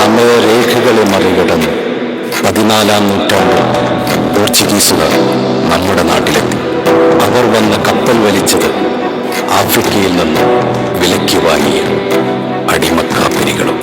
സമയരേഖകളെ മറികടന്ന് 14-ാം നൂറ്റാണ്ടിൽ പോർച്ചുഗീസുകാർ നമ്മുടെ നാട്ടിലെത്തി. അവർ വന്ന കപ്പൽ വലിച്ചത് ആഫ്രിക്കയിൽ നിന്ന് വിലയ്ക്ക് വാങ്ങിയ അടിമക്കാപ്പിരികളും.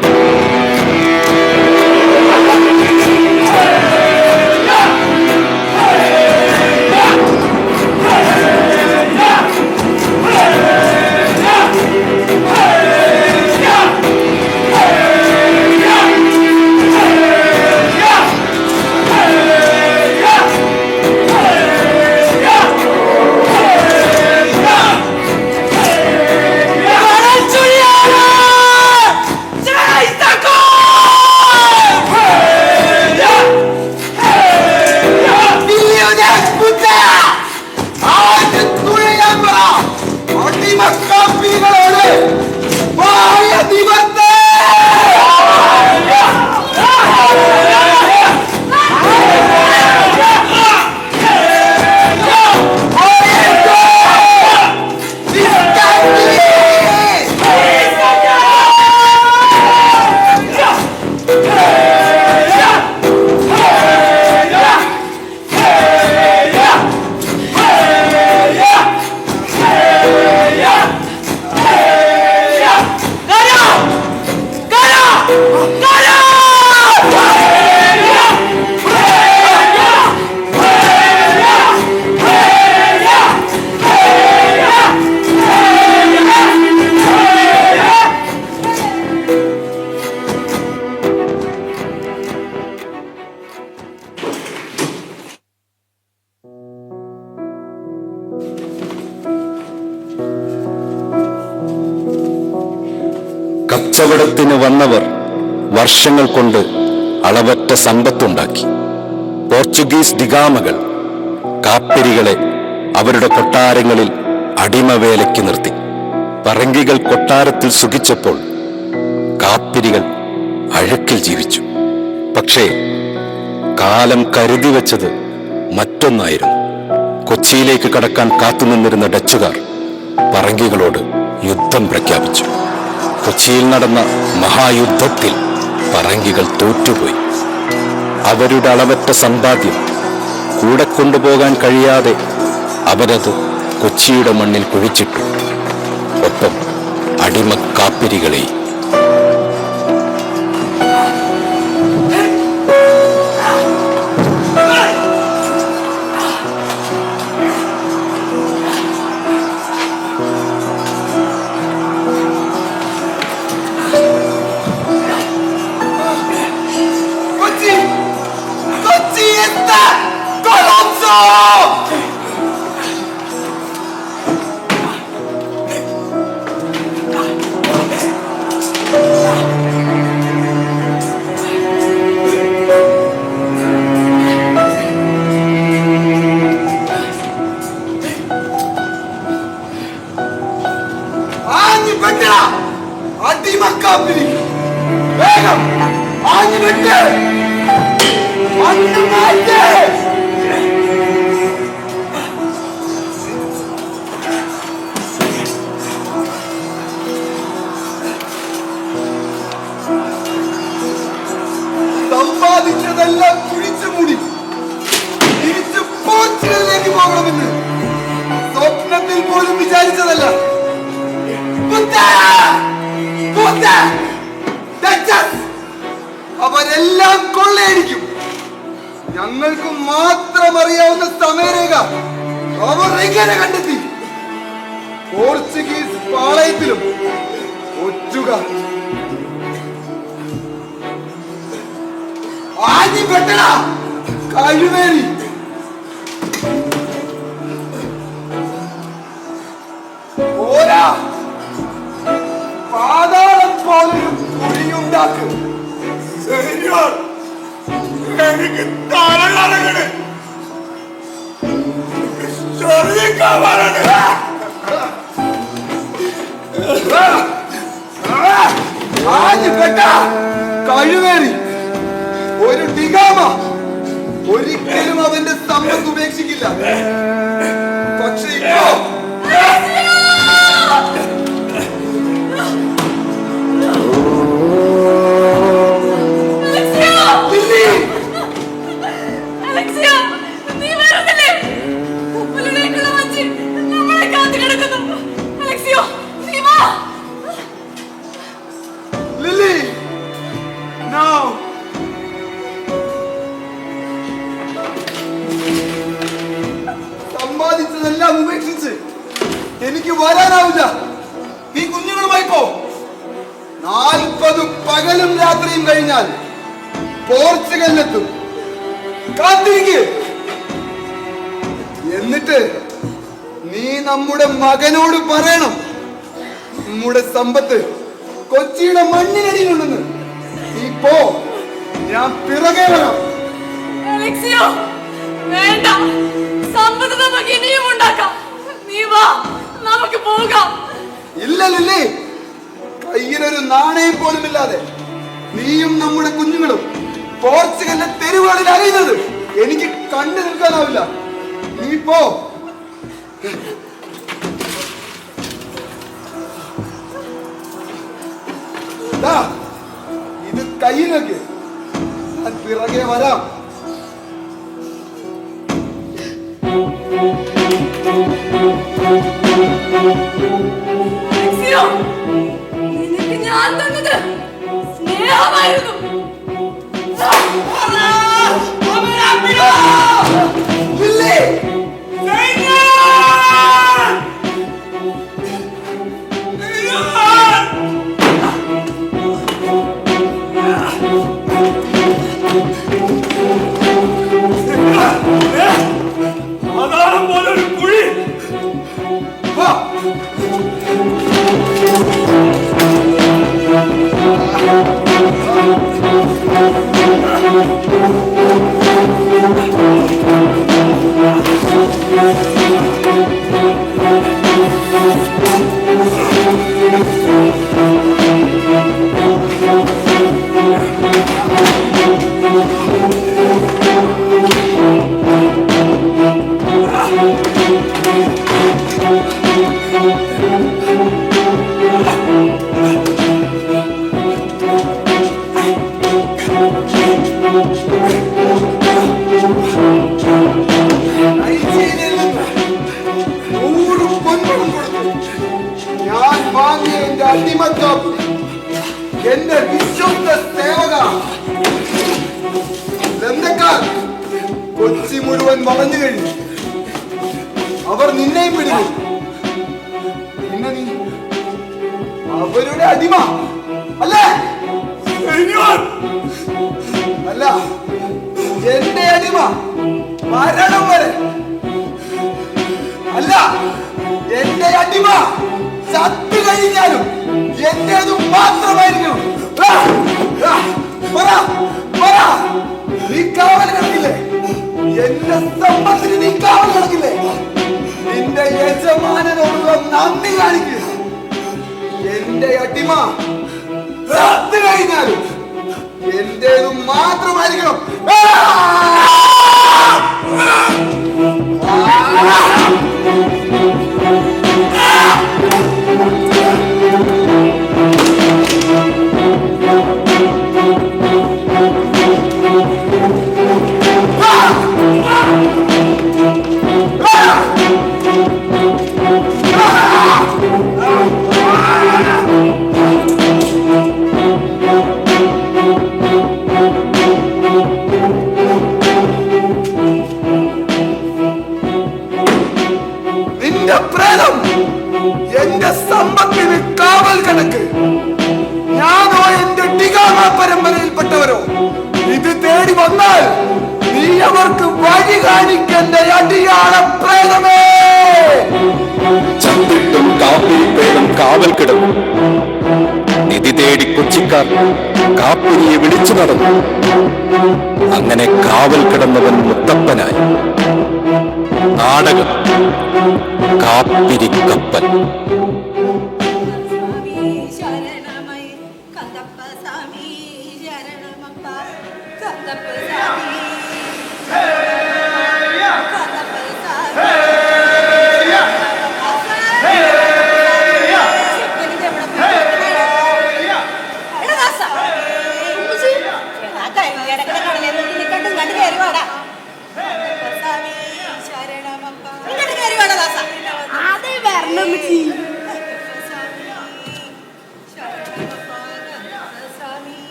കച്ചവടത്തിന് വന്നവർ വർഷങ്ങൾ കൊണ്ട് അളവറ്റ സമ്പത്തുണ്ടാക്കി. പോർച്ചുഗീസ് ദിഗാമകൾ കാപ്പിരികളെ അവരുടെ കൊട്ടാരങ്ങളിൽ അടിമവേലയ്ക്ക് നിർത്തി. പറങ്കികൾ കൊട്ടാരത്തിൽ സുഖിച്ചപ്പോൾ കാപ്പിരികൾ അഴുക്കിൽ ജീവിച്ചു. പക്ഷേ കാലം കരുതി വെച്ചത് മറ്റൊന്നായിരുന്നു. കൊച്ചിയിലേക്ക് കടക്കാൻ കാത്തുനിന്നിരുന്ന ഡച്ചുകാർ പറങ്കികളോട് യുദ്ധം പ്രഖ്യാപിച്ചു. കൊച്ചിയിൽ നടന്ന മഹായുദ്ധത്തിൽ പറങ്കികൾ തോറ്റുപോയി. അവരുടെ അളവറ്റ സമ്പാദ്യം കൂടെ കൊണ്ടുപോകാൻ കഴിയാതെ അവരത് കൊച്ചിയുടെ മണ്ണിൽ കുഴിച്ചിട്ടു. ഒപ്പം അടിമക്കാപ്പിരികളെയും. സമ്പാദിച്ചതെല്ലാം കുഴിച്ചു മൂടി തിരിച്ച് പോർച്ചുഗലിലേക്ക് പോകണമെന്ന് സ്വപ്നത്തിൽ പോലും വിചാരിച്ചതല്ല. അവരെല്ലാം കൊള്ളയടിക്കും. ഞങ്ങൾക്ക് മാത്രം അറിയാവുന്ന സമയരേഖ അവർ എങ്ങനെ കണ്ടെത്തി? പോർച്ചുഗീസ് പാളയത്തിലും ഒറ്റുക. ആഞ്ഞി പെട്ടട കഴിവേറി. ഓരാ പാതാളം പോലും കുഴിയുണ്ടാക്കും. എനിക്ക് തലകറങ്ങണ്. കഴിവേറി ഒരു ഡിഗാമ ഒരിക്കലും അവന്റെ സമ്പത്ത് ഉപേക്ഷിക്കില്ല. പക്ഷെ ഇപ്പോ ഉപേക്ഷിച്ച് എനിക്ക് വരാനാവില്ല. നീ കുഞ്ഞുങ്ങളുമായി പോ. 40 പകലും രാത്രിയും കഴിഞ്ഞാൽ പോർച്ചുഗലിലെത്തും. കാത്തിരിക്കുക. എന്നിട്ട് നീ നമ്മുടെ മകനോട് പറയണം, നമ്മുടെ സമ്പത്ത് കൊച്ചിയുടെ മണ്ണിനടിയിലുണ്ടെന്ന്. നീ പോ, ഞാൻ പിറകെ വരാം. അലക്സിയോ, വേണ്ട. സമ്പത്ത് നമുക്ക് ഇനിയും ഉണ്ടാക്കാം. നീ വാ, നമുക്ക് പോകാം. ഇല്ല ലില്ലി, കയ്യിലൊരു നാണയം പോലുമില്ലാതെ നീയും നമ്മുടെ കുഞ്ഞുങ്ങളും പോർച്ചുഗലിലെ തെരുവുകളിൽ അറിയുന്നത് എനിക്ക് കണ്ടു നിൽക്കാനാവില്ല. നീ പോ. ഇത് കയ്യിലേക്ക്, ഞാൻ പിറകെ വരാം. അലക്സിയോ, നിനക്ക് ഞാൻ തന്നത് സ്നേഹമായിരുന്നു. ലില്ലി! സാധാരണ പോലെ ഒരു കുഴി. വാ. നൈജീരിയയിൽ നിന്ന് 100 പൊൻപണം കൊടുത്തു ഞാൻ വാങ്ങിയ എന്റെ അടിമക്കാപ്പ് എന്റെ വിശ്വസ്ത സേവക ബന്ധക്കാർ കൊച്ചി മുഴുവൻ വളഞ്ഞു കഴിഞ്ഞു. അവർ നിന്നെയും പിടിക്കും. പിന്നെ നീ അവരുടെ അടിമ അല്ലേ? അല്ല, എന്റെ അടിമ മരണം വരെ. അല്ല, എന്റെ അടിമ ചത്തു കഴിഞ്ഞാലും എന്റേതു മാത്രമായിരിക്കും. നീ കാവൽ കിടക്കില്ലേ? എന്റെ സമ്പത്തിന് നീ കാവൽ കിടക്കില്ലേ? നിന്റെ യജമാനനോടുള്ള നന്ദി കാണിക്കുക. എന്റെ അടിമ ചത്തു കഴിഞ്ഞാലും എന്റേതു മാത്രമായിരിക്കണം. നിന്റെ പ്രേതം എന്റെ സമ്പത്തിന് കാവൽ കണക്ക്. ഞാനോ എന്റെ ഡിഗാമ പരമ്പരയിൽപ്പെട്ടവരോ ഇത് തേടി വന്നാൽ നീ അവർക്ക് വഴി കാണിക്കേണ്ട അടിയാള പ്രേതമേ. ചത്തിട്ടും കാപ്പിരി പ്രേതം കാവൽ കിടന്നു. നിധി തേടി കൊച്ചിക്കാർ കാപ്പിരിയെ വിളിച്ചു നടന്നു. അങ്ങനെ കാവൽ കിടന്നവൻ മുത്തപ്പനായി. നാടകം കാപ്പിരി കപ്പൽ.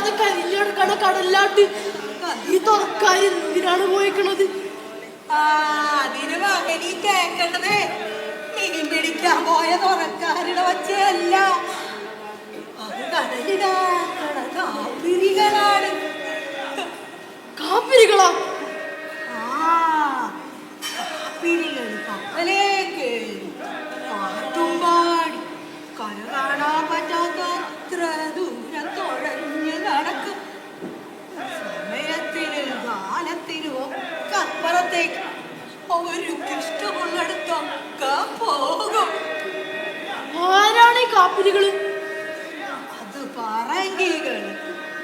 ഇല്ലാതെ കരിഞ്ഞെടുക്കണ കടലിലാട്ട് ഈ തുറക്കാർ എന്തിനാണ് പോയിക്കണത്? അതിന് മകനീ കേക്കണ്ടത് മീൻ പിടിക്കാൻ പോയ തുറക്കാരുടെ വച്ചല്ല, അത് കടലിലാക്കണ കാപ്പിരികളാണ്. കാപ്പിരികളാ? കാപ്പിരികൾ കപ്പലേക്ക് പാട്ടുംപാടി കര കാണാൻ പറ്റാത്ത അത്ര ദൂരം തുഴഞ്ഞ് നടക്കും. സമയത്തിന് കാലത്തിനും ഒക്കെ അപ്പുറത്തേക്ക് അവർക്ക് ഇഷ്ടമുള്ളിടത്തൊക്കെ പോകും. ആരാണ് ഈ കാപ്പിരികള്? അത് പറങ്കികൾ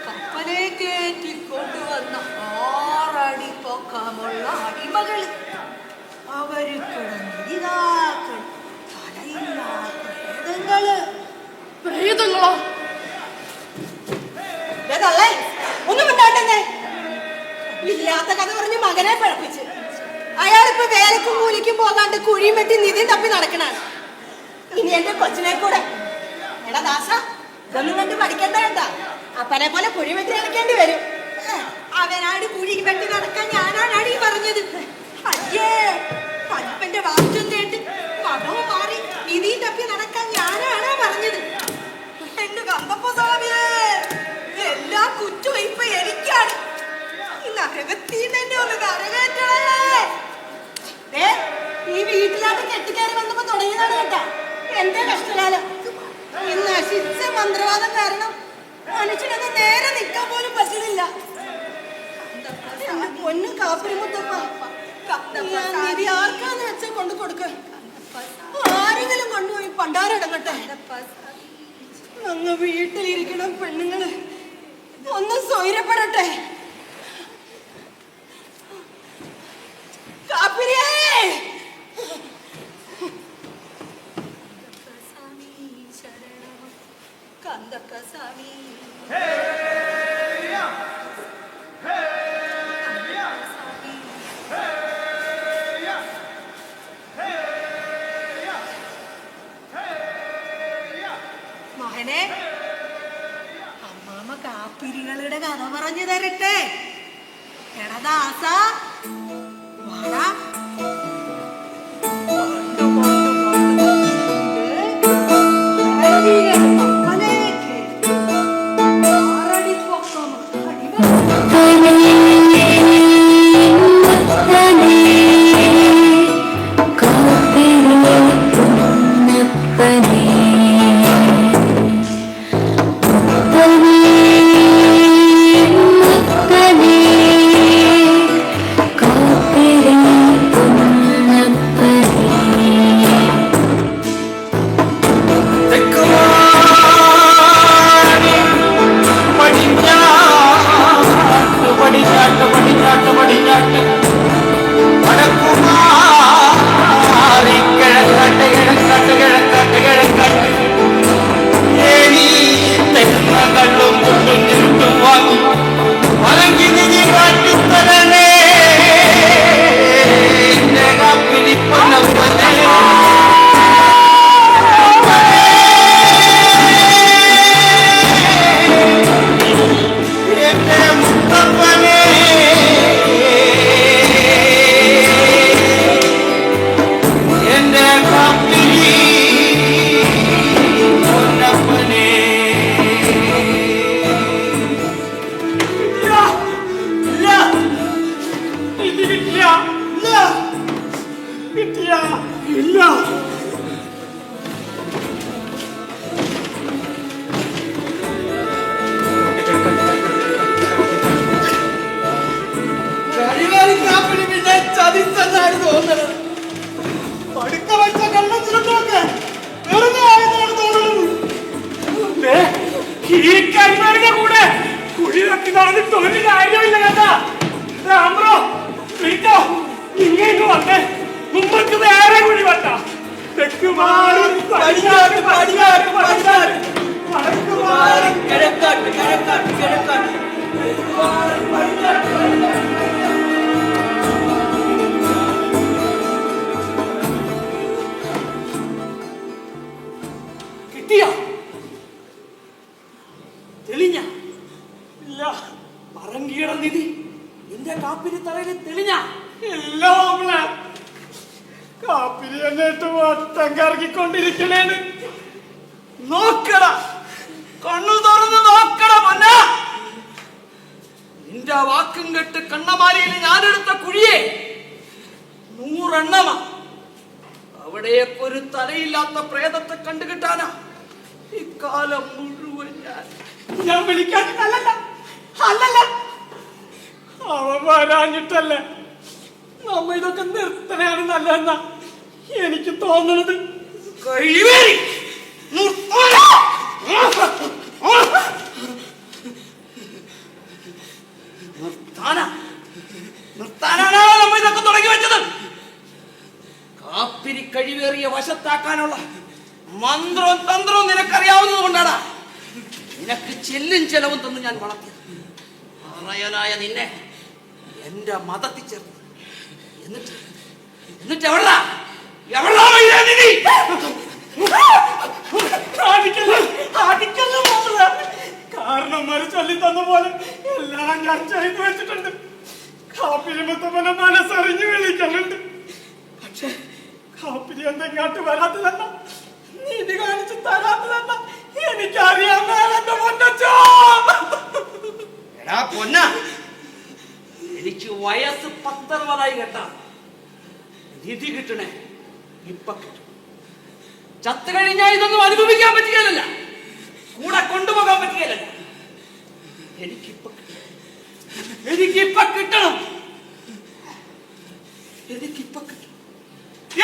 കപ്പലെ കയറ്റിക്കൊണ്ടുവന്ന 6 അടി പൊക്കമുള്ള അടിമകള്. അവർക്ക് നിരിതാക്കൾ, തലയില്ലാത്ത പ്രേതങ്ങള്. പ്രേതങ്ങളോ? ഒന്നും ഉണ്ടാട്ടെന്നേ, ഇല്ലാത്ത കഥ പറഞ്ഞ് മകനെ പഴപ്പിച്ച്. അയാളിപ്പോ വേലക്കും കൂലിക്കും പോകാണ്ട് കുഴിയും വെട്ടി നിധിയും തപ്പി നടക്കണാണ്. ഇനി എന്റെ കൊച്ചിനെ കൂടെ എടാ ദാസ, ഇതൊന്നും കണ്ട് പഠിക്കണ്ട കേട്ടാ. അപ്പനെ പോലെ കുഴി വെട്ടി നടക്കേണ്ടി വരും. അവനാട് കുഴി വെട്ടി നടക്കാൻ ഞാനാണ് ഈ പറഞ്ഞത്. അയ്യേ, പപ്പന്റെ വാക്യം കേട്ട് മതവും മാറി നിധിയും തപ്പി നടക്കാൻ ഞാനാണ് പറഞ്ഞത്. എന്റെ കണ്ടപ്പോ സ്വാമിയേ, എല്ലാ കുറ്റവും ഇപ്പൊ എനിക്കാണ്. ഈ നരകത്തീന്ന് എന്നെ ഒന്ന് കരകയറ്റണേ. ഈ വീട്ടിലാട്ട് കെട്ടിക്കയറി വന്നപ്പോ തുടങ്ങിയതാണ് കേട്ടാ എന്റെ കഷ്ടകാലം. ഈ നശിച്ച മന്ത്രവാദം കാരണം മനുഷ്യനൊന്ന് നേരെ നിൽക്കാൻ പോലും പറ്റുന്നില്ല. എന്റെ പൊന്നും കാപ്പിരിമുത്തപ്പ, നിധി ആർക്കാന്ന് വെച്ചാൽ കൊണ്ട് കൊടുക്ക. ആരെങ്കിലും കൊണ്ടുപോയി പണ്ടാരടങ്ങട്ടെ. അങ്ങ് വീട്ടിലിരിക്കണം പെണ്ണുങ്ങള് ഒന്ന് സ്വൈരപ്പെടട്ടെ. കാപ്പിരിയേ, കന്തക്കസ്വാമി മകനെ, അമ്മാമ്മ കാപ്പിരികളുടെ കഥ പറഞ്ഞു തരട്ടെ. എടദാസ വാടാ. കാപ്പിരി തറയിൽ തെളിഞ്ഞ ഇല്ല മാപ്പിളെ. കാപ്പിരി എന്നിട്ട് വട്ടം കറക്കിക്കൊണ്ടിരിക്കണേന്ന്. നോക്കട, കണ്ണു തുറന്ന് നോക്കട പൊന്ന. നിന്റെ വാക്കും കെട്ട് കണ്ണമാലിയിൽ ഞാനെടുത്ത കുഴിയെ 100 എണ്ണമ. അവിടെയൊക്കെ ഒരു തലയില്ലാത്ത പ്രേതത്തെ കണ്ടുകിട്ടാനാ ഇക്കാലം മുഴുവൻ ഞാൻ വിളിക്കാൻ അല്ലല്ല അവൻ വരാഞ്ഞിട്ടല്ലേ. നമ്മ ഇതൊക്കെ നിർത്തണയാണ് നല്ലതെന്നാ എനിക്ക് തോന്നണത്. കഴിവേറി നിർത്താനാണോ നമ്മ ഇതൊക്കെ തുടങ്ങി വെച്ചത്? കാപ്പിരി കഴിവേറിയ വശത്താക്കാനുള്ള മന്ത്രവും തന്ത്രവും നിനക്കറിയാവുന്നത് കൊണ്ടാടാ നിനക്ക് ചെല്ലും ചെലവും തന്ന് ഞാൻ വളർത്തിയത്. പറയനായ നിന്നെ എന്റെ മതത്തിൽ ചേർത്ത്. എന്നിട്ട് എവിടാ കാരണന്മാര് ചൊല്ലി തന്ന പോലെ എല്ലാം ഞാൻ ചെയ്തു വെച്ചിട്ടുണ്ട്. കാപ്പിരി മുത്തപ്പനെ മനസ്സറിഞ്ഞ് വിളിക്കുന്നുണ്ട്. പക്ഷെ കാപ്പിരി എന്തെങ്ങാട്ട് വരാത്തതല്ല, നീതി കാണിച്ച് തരാത്തതല്ല എനിക്കറിയാൻ എന്റെ പൊന്നച്ചോ. എടാ പൊന്ന, എനിക്ക് വയസ്സ് 19 കേട്ടാ. നിധി കിട്ടണേ ഇപ്പൊ കിട്ടും. ചത്തു കഴിഞ്ഞാൽ ഇതൊന്നും അനുഭവിക്കാൻ പറ്റുകയല്ല, കൂടെ കൊണ്ടുപോകാൻ പറ്റുകയല്ല. എനിക്കിപ്പൊ കിട്ടണം.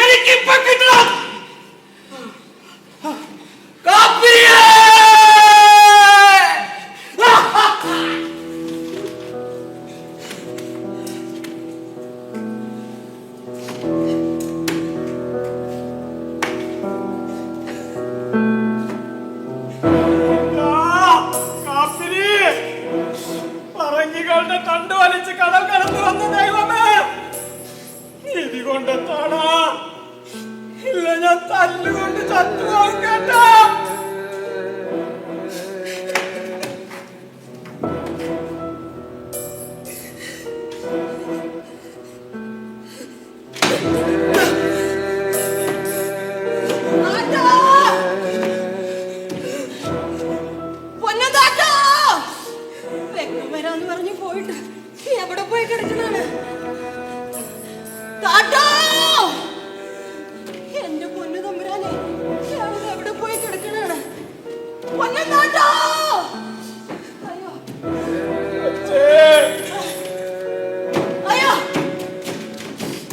എനിക്കിപ്പൊ കിട്ടണം. കാപ്പിരിയേ! പറങ്കികളുടെ തണ്ട് വലിച്ച് കടൽ കടന്നു വന്ന ദൈവമേ, നിധി കൊണ്ടെത്താടാ. ഇല്ല ഞാൻ തല്ലുകൊണ്ട് ചത്തുപോകും കേട്ടാ. വരാന്ന് പറഞ്ഞു പോയിട്ട് എവിടെ പോയി കിടക്കണാണ്? താട്ടോ, എന്റെ പൊന്നു തമ്പുരാനെ, എവിടെ പോയി കിടക്കണാണ്? പൊന്നു താട്ടോ! അയ്യോ അയ്യോ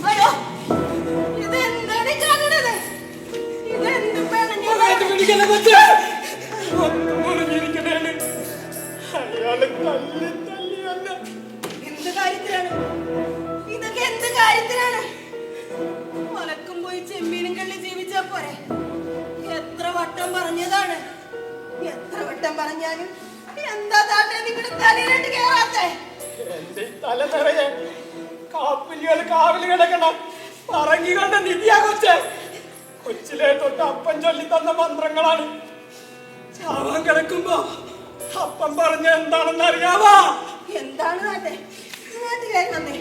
അയ്യോ, ഇതെന്താണ് കാണണത്? ഇതെന്ത് എന്ത് കാര്യത്തിലാണ് ഇതൊക്കെ? എന്ത് കാര്യത്തിലാണ്? മലക്കും പോയി ചെമ്മീനും കള്ളി ജീവിച്ചാ പോരെ? എത്ര വട്ടം പറഞ്ഞതാണ്, എത്ര വട്ടം പറഞ്ഞാലും എന്താ താട്ടെ നിങ്ങളുടെ തലയിലോട്ട് കേറാത്തെ? എന്റെ തല നിറയെ കാപ്പിലികൾ കാവില് കിടക്കണം. പറങ്കികളുടെ നിധിയാ കൊച്ചേ. കൊച്ചിലെ തൊട്ട് അപ്പൻ ചൊല്ലി തന്ന മന്ത്രങ്ങളാണ്. ചാവാൻ കിടക്കുമ്പോ അപ്പം പറഞ്ഞ എന്താണെന്ന് അറിയാവാ? എന്താണ് താട്ടെ? നാട്ടുകാരനേ,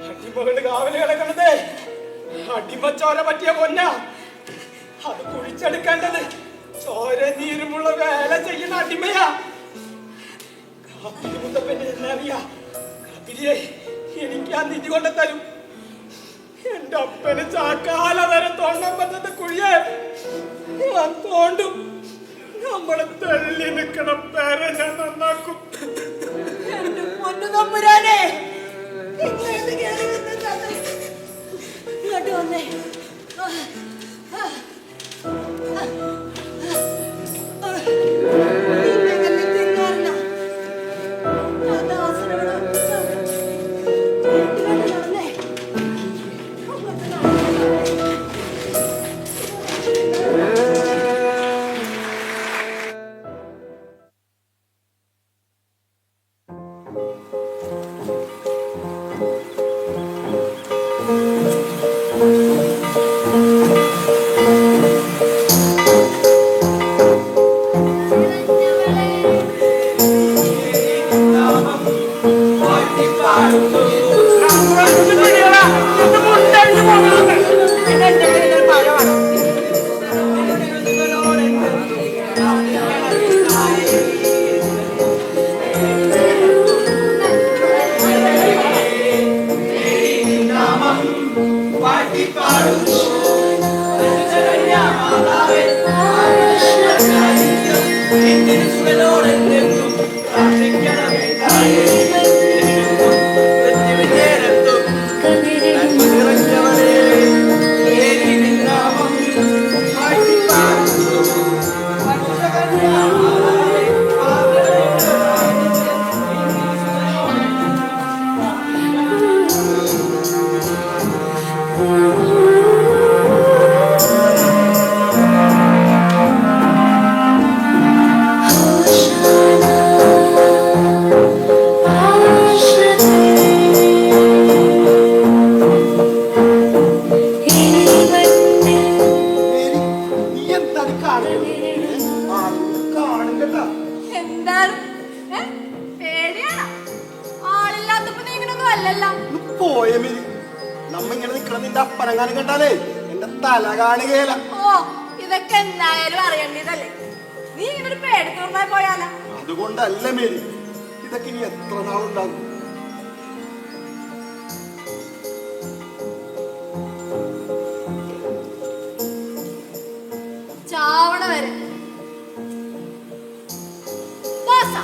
അടിമകള് കാവില് കിടക്കണത് അടിമച്ചോര പറ്റിയ പൊന്ന. അത് കുഴിച്ചെടുക്കേണ്ടത് ചോര നീരുമുള്ള വേല ചെയ്യുന്ന അടിമയാ. കാപ്പിരി മുത്തപ്പനെ എന്നറിയാ. കാപ്പിരിയെ എനിക്ക് ആ നിധി കൊണ്ട് തരും. എന്റെ അപ്പന് ചാക്കാല വരെ തോണ്ടാൻ പറ്റാത്ത കുഴിയെ ഞാൻ തോണ്ടും. നമ്മളെ തള്ളി നിൽക്കണം പേരെ ഞാൻ നന്നാക്കും. എന്റെ പൊന്നു തമ്പുരാനെ, ഇങ്ങോട്ട് കേറി വന്നേ താട്ടെ. ഇങ്ങോട്ട് വന്നേ. തിരുസുകളോടെന്നെന്നും പ്രാർത്ഥിക്കണമേ തായേ. മൃത്യുവിൻ നേരത്തും നന്മ നിറഞ്ഞവളേ, ഏകി നിൻ നാമം വാഴ്ത്തിപ്പാടുന്നു. ഭക്തകന്യാമാരെ മേരി, നീ എന്താണ് കാണുന്നത്? കാണും കേട്ടാ. എന്താണ് പേടിയാണോ? ആളില്ലാത്തപ്പോ നീ ഇങ്ങനൊന്നും അല്ലല്ലോ. ഒന്ന് പോയ മേരി, നമ്മ ഇങ്ങനെ നിക്കണം. നിന്റെ അപ്പനങ്ങാനും കണ്ടാലേ എന്റെ തല കാണുകയില്ല. ഓ, ഇതൊക്കെ എന്തായാലും അറിയേണ്ടതല്ലേ. നീ ഇങ്ങനെ ഒരു പേടിത്തോണ്ടായി പോയാലാ? അതുകൊണ്ടല്ല മേരി, ഇതൊക്കെ ഇനി എത്ര നാളുണ്ടാകും? ചാവണ വരെ. ദാസ,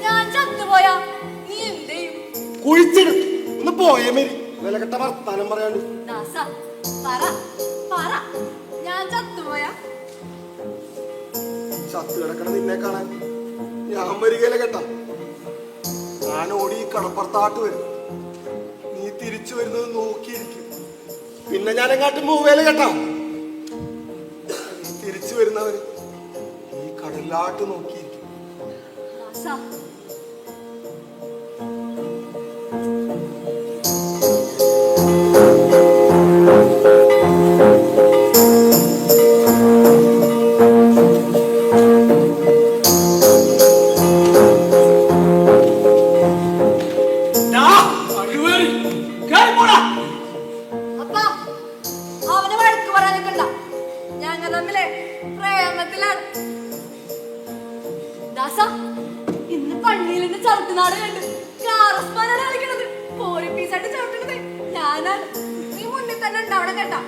ഞാൻ ചത്തുപോയാ നീ എന്ത് ചെയ്യും? കുഴിച്ചിടും. ഒന്ന് പോയ മേരി, വിലകെട്ട വർത്താനം പറയാണ്ട്. ദാസ, പറ പറ, ഞാൻ ചത്തുപോയാ? ചത്ത് കിടക്കണ നിന്നെ കാണാൻ ഞാൻ വരികയില്ല കേട്ടാ. ഞാൻ ഓടി ഈ കടപ്പുറത്താട്ട് വരും. നീ തിരിച്ചു വരുന്നത് നോക്കിയിരിക്കും. പിന്നെ ഞാൻ എങ്ങാട്ടും പോവേല കേട്ടാ. നീ തിരിച്ചു വരുന്നവര് ഈ കടലാട്ട് നോക്കിയിരിക്കും. ദാസ, അപ്പാ, അവനെ വഴക്ക് പറയാൻ നിൽക്കണ്ട. ഞങ്ങൾ തമ്മിലെ പ്രേമത്തിലാണ്. ദാസ, ഇന്ന് പള്ളിയിൽ നിന്ന് ചവിട്ടുനാട് കണ്ട് കാറസ്മാനാണ് കളിക്കണത്. പോളി പീസായിട്ട് ചവിട്ടണത് ഞാനാണ്. നീ മുന്നിൽ തന്നെ ഉണ്ടാവണം കേട്ടാ.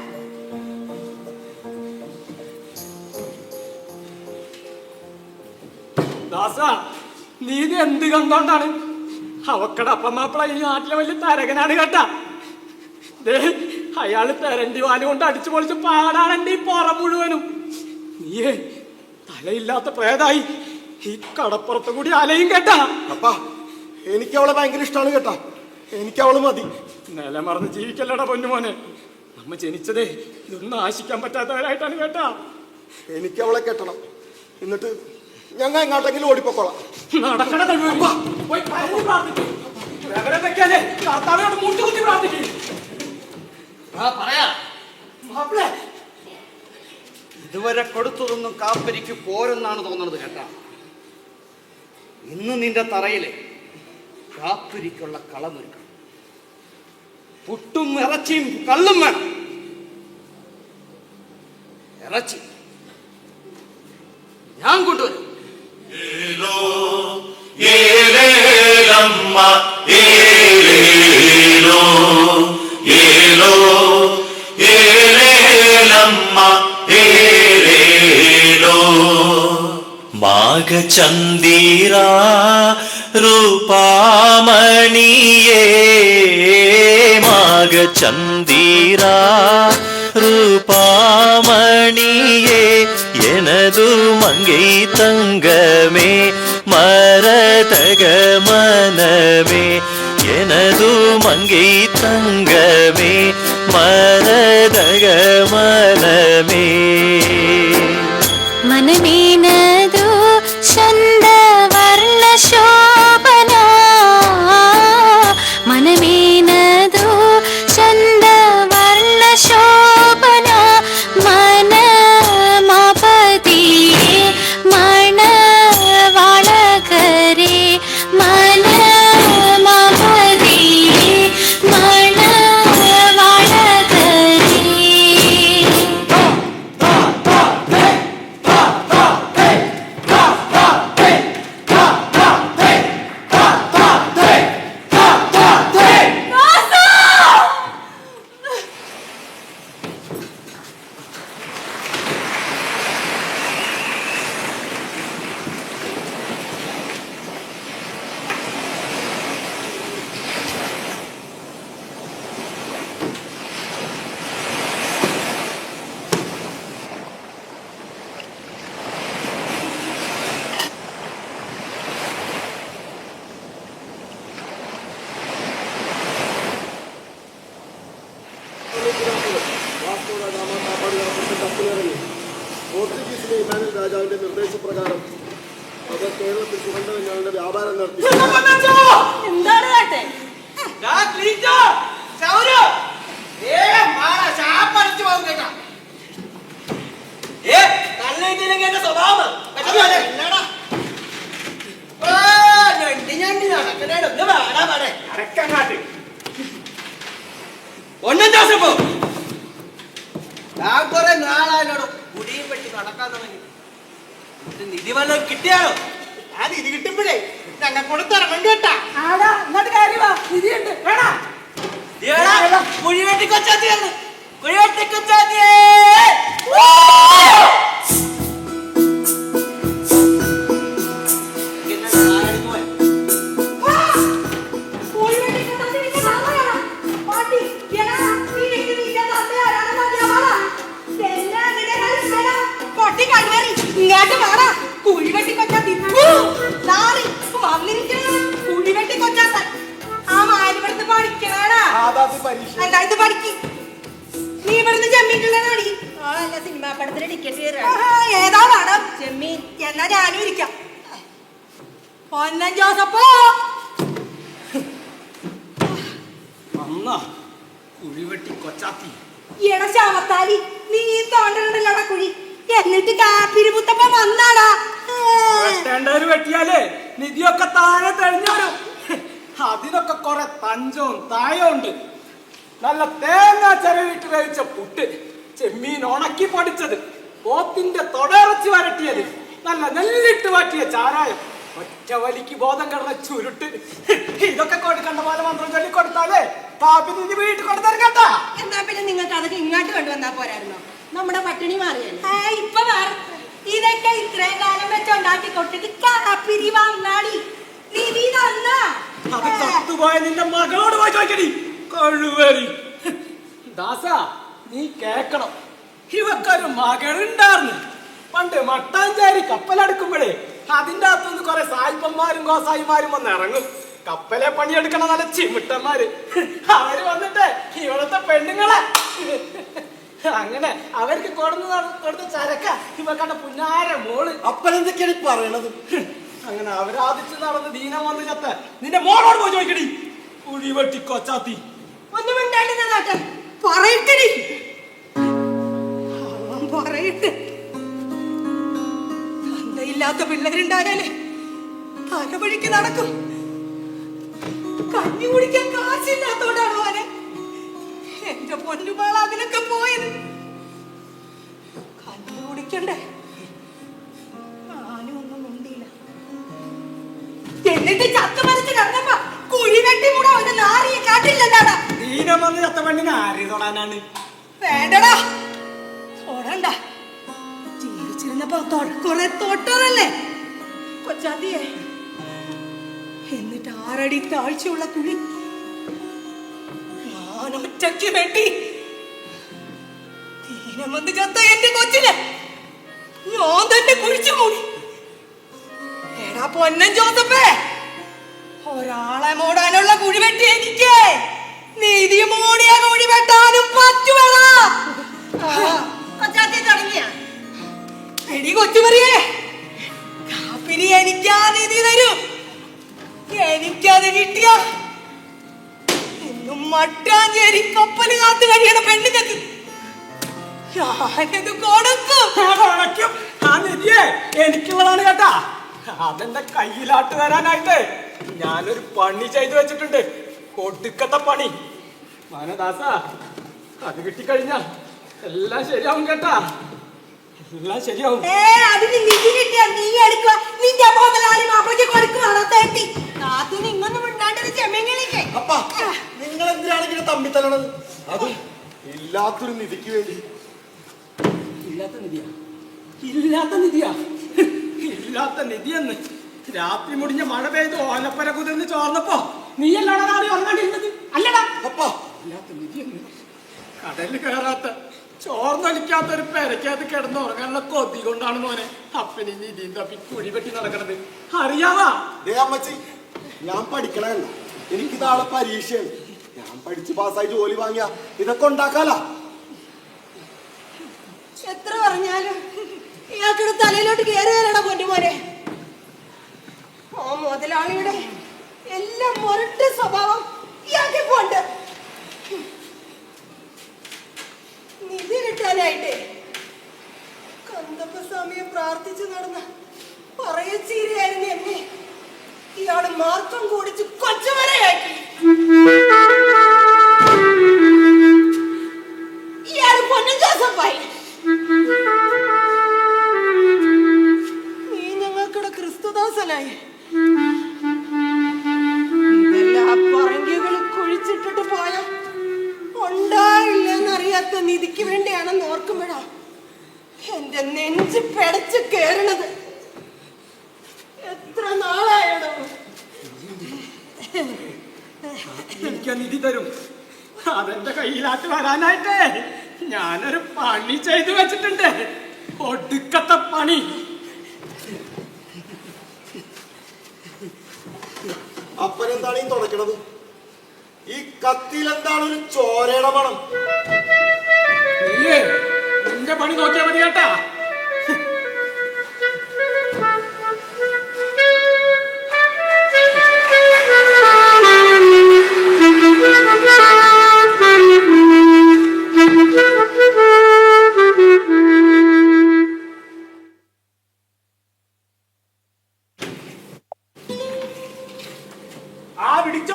ദാസ, നീ ഇത് എന്ത് കണ്ടോണ്ടാണ്? അവക്കടെ അപ്പമാപ്പിള ഈ നാട്ടിലെ വലിയ തരകനാണ് കേട്ടാ. ദേ, അയാള് തെരണ്ടി വാല് കൊണ്ട് അടിച്ചു പൊളിച്ച് പാടാണെന്റെ ഈ പുറം മുഴുവനും. നീയേ തലയില്ലാത്ത പ്രേതായി ഈ കടപ്പുറത്ത് കൂടി അലയും കേട്ടാ. അപ്പാ, എനിക്ക് അവളെ ഭയങ്കര ഇഷ്ടമാണ് കേട്ടാ. എനിക്ക് അവള് മതി. നിലമറന്ന് ജീവിക്കല്ലടാ പൊന്നുമോനെ. നമ്മ ജനിച്ചതേ ഇതൊന്നും ആശിക്കാൻ പറ്റാത്തവരായിട്ടാണ് കേട്ടാ. എനിക്ക് അവളെ കെട്ടണം. എന്നിട്ട് ഞങ്ങൾ എങ്ങോട്ടെങ്കിലും ഓടിപ്പോക്കോളാം. നടക്കണ കഴിവ്. പോയി കരഞ്ഞ് പ്രാർത്ഥിക്ക്. വിവരം വെക്കാതെ കർത്താവിനോട് മുട്ടുകുത്തി പ്രാർത്ഥിക്ക്. പറയാ, മാപ്പിളെ, ഇതുവരെ കൊടുത്തതൊന്നും കാപ്പരിക്ക് പോരെന്നാണ് തോന്നുന്നത് കേട്ടാ. ഇന്ന് നിന്റെ തറയിലെ കാപ്പരിക്കുള്ള കളമൊരുക്കണം. പുട്ടും ഇറച്ചിയും കള്ളും വേണം. ഇറച്ചി ഞാൻ കൊണ്ടുവരും. ഏലേലമ്മ ഏലേലോ ഏലോ ഏലേലമ്മ ഏലേലോ മാഘചന്ദിരാ ರೂಪಾಮಣಿಯೇ ಮಾಘಚಂದಿರಾ ರೂಪಾಮಣಿಯೇ எனது மங்கை தங்கமே மரதக மனமே எனது மங்கை தங்கமே மரதக மனமே മനമേനതു ചന്ദവർണ്ണ ശോഭന മനമേനതു ചന്ദവർണ്ണ ശോഭന മനമപതിയേ മണവാളകരേ മനമപതിയേ മണവാളകരേ സർക്കാരിന്റെ നിർദ്ദേശപ്രകാരം അത് കേരളത്തിൽ സുഗന്ധവ്യഞ്ജനങ്ങളുടെ വ്യാപാരം നടത്തി. എന്താണ് കേട്ടെ? ഞാൻ കുറെ നാളായനോട് കുടിയും പെട്ടി നടക്കാൻ തുടങ്ങി. നിധി വല്ലതും കിട്ടിയാലോ? ആ നിധി കിട്ടുമ്പോഴേ ഞങ്ങൾ കൊടുത്തിറങ്ങും കേട്ടാ. ആടാ എന്നിട്ട് കാര്യമാ നിധിയുണ്ട് വേണ കുഴിവെട്ടി കൊച്ചാത്തിയാണ്. കുഴിവെട്ടി കൊച്ചാത്തിയേ ഇങ്ങോട്ട് വേണ കുഴിവെട്ടി കൊച്ചാത്തി കുഴിവെട്ടി കൊച്ചാത്ത ആ മാലിപുരത്ത് പഠിക്കണാടാ. എന്തായത് പഠിക്ക്. നീ ഇവിടുന്ന് ചെമ്മീനുള്ളതാണി. ആളല്ല സിനിമാ പടത്തിന് ടിക്കറ്റ് ഏതാ പടം? ചെമ്മീൻ. എന്നാ ഞാനും ഇരിക്കാം. പൊന്നൻ ജോസപ്പോ കുഴിവെട്ടി കൊച്ചാത്തി ഈട ശവത്താലി നീ തോണ്ടണ്ടല്ലോടാ കുഴി. എന്നിട്ട് കാപ്പിരി മുത്തപ്പ വന്നാടാ. വെട്ടേണ്ടവര് വെട്ടിയാലേ നിധിയൊക്കെ താഴെ തെളിഞ്ഞു വരും. അതിനൊക്കെ കുറെ തഞ്ചവും തായവുണ്ട്. നല്ല തേങ്ങ ചിരവിട്ട് വേവിച്ച പുട്ട്, ചെമ്മീൻ ഉണക്കി പൊടിച്ചത്, പോത്തിന്റെ തൊടയിറച്ചി വരട്ടിയത്, നല്ല നെല്ലിട്ട് വാറ്റിയ ചാരായം, ഒറ്റ വലിക്ക് ബോധം കിടന്ന ചുരുട്ട്. ഇതൊക്കെ കൊടുക്കണ്ട പോലെ മന്ത്രം ചൊല്ലി കൊടുത്താലേ കാപ്പി നിധി വീട്ടിൽ കൊടുത്തരും കേട്ടാ. എന്നാ പിന്നെ നിങ്ങൾക്ക് അതൊക്കെ ഇങ്ങോട്ട് കൊണ്ടുവന്നാ പോരായിരുന്നോ? നമ്മുടെ പട്ടിണി മാറിയല്ലേ. ഇപ്പൊ മാറി. ഇതൊക്കെ ഇത്രയും കാലം വെച്ചുണ്ടാക്കി കൊട്ടിട്ട് കാപ്പിരി വന്നാടി നിധി തന്നാ. അത് ചത്തുപോയ നിന്റെ മകളോട് പോയി ചോദിക്കടി കഴിവേറി. ദാസ നീ കേക്കണം, ഇവക്കൊരു മകളുണ്ടായിരുന്നു. പണ്ട് മട്ടാഞ്ചേരി കപ്പലടുക്കുമ്പോഴേ അതിന്റെ അകത്തുനിന്ന് കുറെ സായിപ്പന്മാരും ഗോസായിമാരും വന്ന് ഇറങ്ങും. കപ്പലെ പണിയെടുക്കണ നല്ല ചിമിട്ടന്മാര്. അവര് വന്നിട്ട് ഇവിടത്തെ പെണ്ണുങ്ങളെ അങ്ങനെ അവർക്ക് കൊടുത്ത ചരക്ക ഇവക്കണ്ട പുന്നാര മോള്. അപ്പനെന്തൊക്കെയാണ് പറയണത്? അങ്ങനെ അവരാദിച്ച് നടന്ന് ദീനം വന്ന് ചത്ത നിന്റെ മോളോട് പോയി ചോദിക്കടി കുഴിവെട്ടി കൊച്ചാത്തി. ഒന്നും ഉണ്ടായിട്ട് പറയട്ടടി. പറയട്ടെ. തന്തയില്ലാത്ത പിള്ളേരുണ്ടായാലേ തലവഴിക്ക് നടക്കും. കഞ്ഞി കുടിക്കാൻ കാശില്ലാത്തോണ്ടാണോ അവനെ? എന്റെ പൊന്നുമാള അതിനൊക്കെ പോയത്. കഞ്ഞി കുടിക്കണ്ടേ? ആനും ഒന്നും ഉണ്ടില്ല. എന്നിട്ട് ചത്തു മരിച്ച് കിടന്നപ്പോ കുഴിവെട്ടി കൂടെ അവന്റെ നാറിയെ കാട്ടില്ലണ്ടാടാ. ദീനം വന്ന് ചത്ത പെണ്ണിനെ ആര് തൊടാനാണ്? വേണ്ടടാ തൊടണ്ട. ജീവിച്ചിരുന്നപ്പോ കുറെ തൊട്ടതല്ലേ കൊച്ചാത്തിയെ. എന്നിട്ട് 6 അടി താഴ്ചയുള്ള കുഴി ഞാൻ ഒറ്റയ്ക്ക് വെട്ടി. ദീനം വന്ന് ചത്ത എന്റെ കൊച്ചിനെ ഞാൻ തന്നെ കുഴിച്ചു മൂടി. എടാ പൊന്നൻ ജോസഫേ, ഒരാളെ മൂടാനുള്ള കുഴി വെട്ടി എനിക്ക് നിധി മൂടിയ കുഴി വെട്ടാനും പറ്റുമല്ലോ. കൊച്ചാത്തി തുടങ്ങിയ എടി കൊച്ചുമറിയേ, കാപ്പിരി എനിക്കാ നിധി തരും. എനിക്കത് കിട്ടിയ ഇന്നും മട്ടാഞ്ചേരി കപ്പല് കാത്തു കഴിയണ പെണ്ണുങ്ങൾക്ക് ഞാനത് കൊടുക്കും. ആ നിധിയെ എനിക്കുള്ളതാണ് കേട്ടാ. അതെന്റെ കയ്യിലാട്ട് വരാനായിട്ട് ഞാനൊരു പണി ചെയ്തു വെച്ചിട്ടുണ്ട്. കൊടുക്കത്ത പണി. മാനദാസ അത് കിട്ടിക്കഴിഞ്ഞാ എല്ലാം ശരിയാവും കേട്ടാ. എല്ലാം ശരിയാവും. അതിന് നിധി കിട്ടിയ നീ എടുക്കുക. നിന്റെ മുതലാളി മാപ്പിളക്ക് കൊടുക്കുവാണോ തേട്ടി? നാത്തിന് ഇങ്ങൊന്നും ഉണ്ടാണ്ടത് ചെമ്മങ്ങളിലേക്ക്. അപ്പ നിങ്ങൾ എന്തിനാണ് ഇങ്ങനെ തമ്മിത്തല്ലണത്? അതും ഇല്ലാത്തൊരു നിധിക്ക് വേണ്ടി. ഇല്ലാത്ത നിധിയാ? ഇല്ലാത്ത നിധിയാ? ഇല്ലാത്ത നിധിയെന്ന് രാത്രി മുടിഞ്ഞ മഴ പെയ്ത് ഓലപ്പര കുതിർന്ന് ചോർന്നപ്പോ നീയല്ലാടാ നാളെ ഉറങ്ങാണ്ടിരുന്നത് അല്ലടാ. അപ്പ ഇല്ലാത്ത നിധിയെന്ന് കടലിൽ കയറാത്ത ചോർന്നൊലിക്കാത്ത ഒരു പെരക്കകത്ത് കിടന്ന് ഉറങ്ങാനുള്ള കൊതി കൊണ്ടാണ് മോനെ അപ്പനി നിധിയും തപ്പി കുഴി വെട്ടി നടക്കണത്. അറിയാവാ? അമ്മച്ചി, ഞാൻ പഠിക്കണല്ല. എനിക്ക് നാളെ പരീക്ഷയാണ്. ഞാൻ പഠിച്ച് പാസ്സായി ജോലി വാങ്ങിയ ഇതൊക്കെ ഉണ്ടാക്കാല. എത്ര പറഞ്ഞാലും ഇയാൾക്കിടെ തലയിലോട്ട് കയറുകയല്ലടാ പൊന്നുമോനെ. ആ മുതലാളിയുടെ എല്ലാം മുരട്ട സ്വഭാവം ഇയാൾക്കിപ്പോ ഉണ്ട്. നിധി കിട്ടാനായിട്ട് കന്തപ്പസ്വാമിയെ പ്രാർത്ഥിച്ചു നടന്ന പറയച്ചീരയായിരുന്നു എന്നെ ഇയാള് മാർക്കം കൂടിച്ച് കൊച്ചുവരെയാക്കി. ഇയാള് പൊന്നും ജോസഫായി. നീ ഞങ്ങൾക്കിടെ ക്രിസ്തുദാസനായി. ഇതെല്ലാ പറങ്കികൾ കുഴിച്ചിട്ടിട്ട് പോയ ഉണ്ടായില്ലെന്നറിയാത്ത നിധിക്ക് വേണ്ടിയാണെന്ന് ഓർക്കുമ്പോഴാ എന്റെ നെഞ്ച് പെടച്ച് കേറണത്. എത്ര നാളായടോ. എനിക്ക് നിധി തരും. അതെന്റെ കയ്യിലാട്ട് വരാനായിട്ടേ ഞാനൊരു പണി ചെയ്തു വെച്ചിട്ടുണ്ട്. ഒടുക്കത്തെ പണി. അപ്പനെന്താണ് ഈ തുടക്കണത്? ഈ കത്തിയിൽ എന്താണ് ഒരു ചോരയുടെ മണം? നീയേ നിന്റെ പണി നോക്കിയാ മതി കേട്ടാ. ആ പിടിച്ചോ.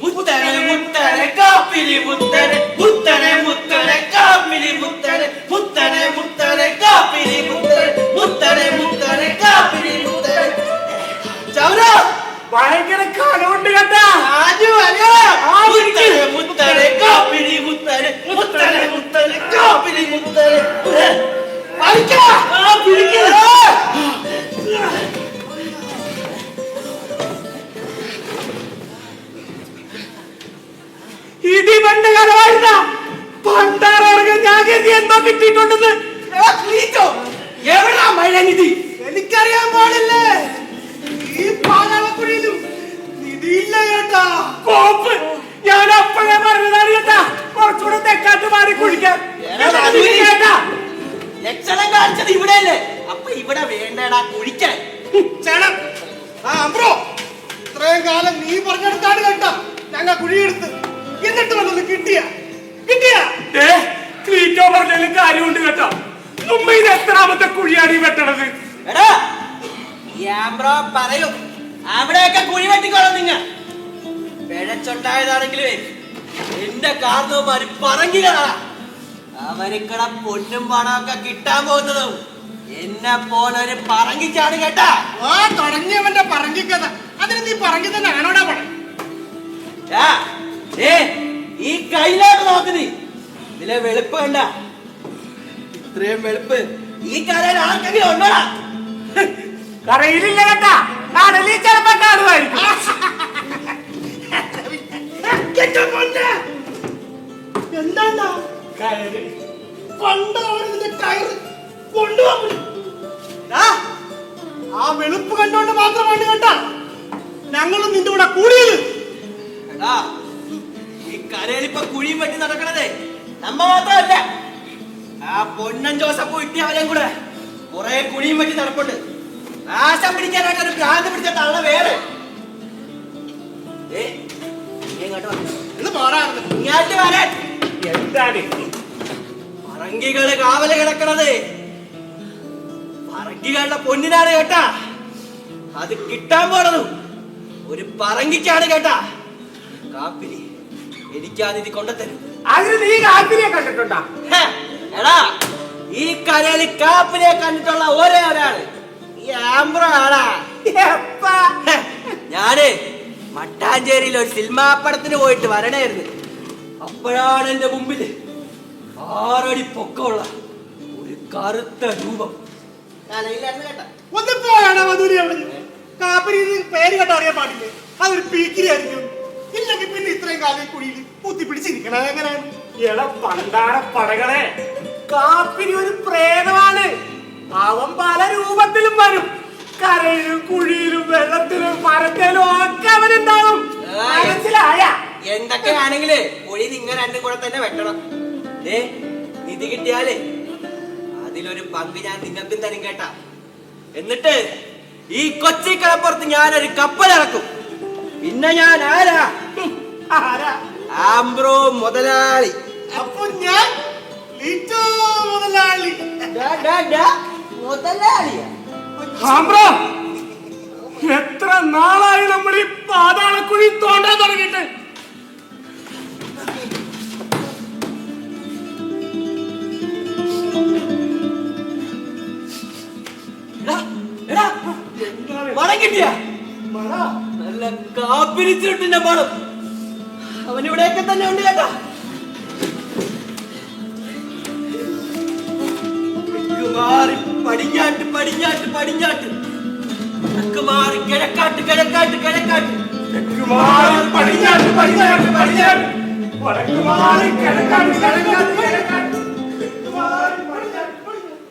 മുത്തനെ മുത്തനെ കാപ്പിലി മുത്തനെ മുത്തനെ മുത്തനെ കാപ്പിലി മുത്തനെ മുത്തനെ മുത്തനെ കാപ്പിലി മുത്തനെ മുത്തനെ മുത്തനെ കാപ്പിലി മുത്തനെ. ചൗര ഭയങ്കര കനമുണ്ട് കേട്ടാ. മുത്തനെ മുത്തനെ കാപ്പിലി മുത്തനെ മുത്തനെ മുത്തനെ കാപ്പിലി മുത്തനെ. ഇടി പണ്ട് കലവായിരുന്ന പണ്ടാറങ്ങ് ഞാൻ കരുതി എന്തോ കിട്ടിയിട്ടുണ്ടെന്ന്. എവിടാ മഴനിധി? എനിക്കറിയാൻ പാടില്ലേ? ഈ പാതാളക്കുഴിയിലും നിധിയില്ല കേട്ടാ. കോപ്പ് ഞാൻ അപ്പഴേ പറഞ്ഞതാണ് കേട്ടാ. കുറച്ചുകൂടെ തെക്കാട്ട് മാറി കുഴിക്കാൻ കേട്ടാ. ലക്ഷണം കാണിച്ചത് ഇവിടെയല്ലേ? അപ്പൊ ഇവിടെ വേണ്ടടാ കുഴിക്കാൻ. ചേട്ടൻ ബ്രോ, ഇത്രയും കാലം നീ പറഞ്ഞെടുത്താണ് കേട്ടാ ഞങ്ങൾ കുഴിയെടുത്ത്. എന്നിട്ട് വന്നത് കിട്ടിയ ക്ലീറ്റോ പറഞ്ഞാലും കാര്യമുണ്ട് കേട്ടോ. മുമ്പ് ഇത് എത്രാമത്തെ കുഴിയാണ് ഈ വെട്ടണത്? എടാ ബ്രോ പറയൂ, അവിടെയൊക്കെ കുഴി വെട്ടിക്കോളാം. നിങ്ങ പിഴച്ചുണ്ടായതാണെങ്കിലേ എന്റെ കാർന്നവന്മാര് പറങ്കികളാ. അവർക്കട പൊന്നും പണമൊക്കെ കിട്ടാൻ പോകുന്നതും എന്നെ പോലൊരു പറങ്കിക്കാണ് കേട്ടാ. തുടങ്ങിയവന്റെ പറങ്കിക്കഥ. അതിന് നീ പറങ്കി തന്നെ ആണോടാ പണം? ഈ കയ്യിലോട്ട് നോക്കുന്നീ ഇതിലെ വെളുപ്പ് കണ്ട. ഇത്രയും വെളുപ്പ് ഈ കരയിൽ ആർക്കെങ്കിലും ഉണ്ടോടാ? കറയിലില്ല കേട്ടാ. കടലിൽ ചിലപ്പോ കാണുമായിരിക്കും. എന്താണ്ടാ കയറി പണ്ടാണ് കയറ് കൊണ്ടുപോകും. ആ വെളുപ്പ് കണ്ടോണ്ട് മാത്രമാണ് കേട്ടാ ഞങ്ങളും നിന്റെ കൂടെ കൂടിയത്. എടാ ഈ കരയിൽ ഇപ്പൊ കുഴിയും വെട്ടി നടക്കണതേ നമ്മ മാത്രമല്ല. ആ പൊന്നൻ ജോസഫ് കിട്ടിയവരെയും കൂടെ കുറെ കുഴിയും വെട്ടി നടപ്പുണ്ട്. നാശം പിടിക്കാനായിട്ട് ഒരു ഭ്രാന്ത് പിടിച്ച തള്ള വേറെ. ഇങ്ങോട്ട് വരാൻ എന്താണ് പറങ്കികള് കാവല് കിടക്കണത്? പറങ്കികളുടെ പൊന്നിനാണ് കേട്ടാ. അത് കിട്ടാൻ പോണതും ഒരു പറങ്കിക്കാണ് കേട്ടാ. കാപ്പിരി എനിക്കാ നിധി കൊണ്ടുത്തരും. അതിന് നീ കാപ്പിനെ കണ്ടിട്ടുണ്ടാ? എടാ ഈ കരയില് കാപ്പിനെ കണ്ടിട്ടുള്ള ഒരേ ഒരാള് ഈ ആംബ്രോ ആടാ. ഞാന് മട്ടാഞ്ചേരിയിൽ ഒരു സിനിമാ പടത്തിന് പോയിട്ട് വരണായിരുന്നു. അപ്പോഴാണ് എന്റെ മുമ്പില് 6 അടി പൊക്കമുള്ള ഒരു കറുത്ത രൂപം. കേട്ടാ ഒന്നിപ്പോഴാണ് മധുരി അവിടെ കാപ്പരി പേര് കേട്ട അറിയാൻ പാടില്ലേ? അതൊരു പീക്കിരി ആയിരിക്കും. ഇല്ലെങ്കിൽ പിന്നെ ഇത്രയും കാലം കുഴിയിൽ കുത്തിപ്പിടിച്ചിരിക്കണത് എങ്ങനെയാണ്? എടാ പണ്ടാര പടകളെ, കാപ്പിരി ഒരു പ്രേതമാണ്. അവൻ പല രൂപത്തിലും വരും. കരയിലും കുഴിയിലും വെള്ളത്തിലും മരത്തിലും ഒക്കെ അവനുണ്ടാവും. മനസ്സിലായ? എന്തൊക്കെയാണെങ്കിലേ കുഴി നിങ്ങൾ രണ്ടും കൂടെ തന്നെ വെട്ടണം. നിധി കിട്ടിയാലേ അതിലൊരു പങ്ക് ഞാൻ നിങ്ങൾക്കും തരും കേട്ടാ. എന്നിട്ട് ഈ കൊച്ചി കടപ്പുറത്ത് ഞാനൊരു കപ്പൽ ഇറക്കും. പിന്നെ ഞാൻ ആരാ? ആംബ്രോ മുതലാളി. അപ്പൊ ഞാൻ ലിറ്റോ മുതലാളി. മുതലാളിയാ? എത്ര നാളായി നമ്മൾ ഈ പാതാളക്കുഴി തോണ്ടാൻ തുടങ്ങിയിട്ട്. മണം കിട്ടിയ നല്ല കാപ്പിരിച്ചിട്ടിന്റെ മണം. അവനിവിടെയൊക്കെ തന്നെ ഉണ്ട് കേട്ടാ. മാറി പടിഞ്ഞാട്ട് പടിഞ്ഞാട്ട് പടിഞ്ഞാട്ട്, തെക്ക് മാറി കിഴക്കാട്ട് കിഴക്കാട്ട് കിഴക്കാട്ട്, തെക്ക് മാറി പടിഞ്ഞാട്ട് പടിഞ്ഞാട്ട് പടിഞ്ഞാട്ട്, വടക്ക് മാറി കിഴക്കാട്ട് കിഴക്കാട്ട് കിഴക്കാട്ട്, തെക്ക് മാറി പടിഞ്ഞാട്ട് പടിഞ്ഞാട്ട്.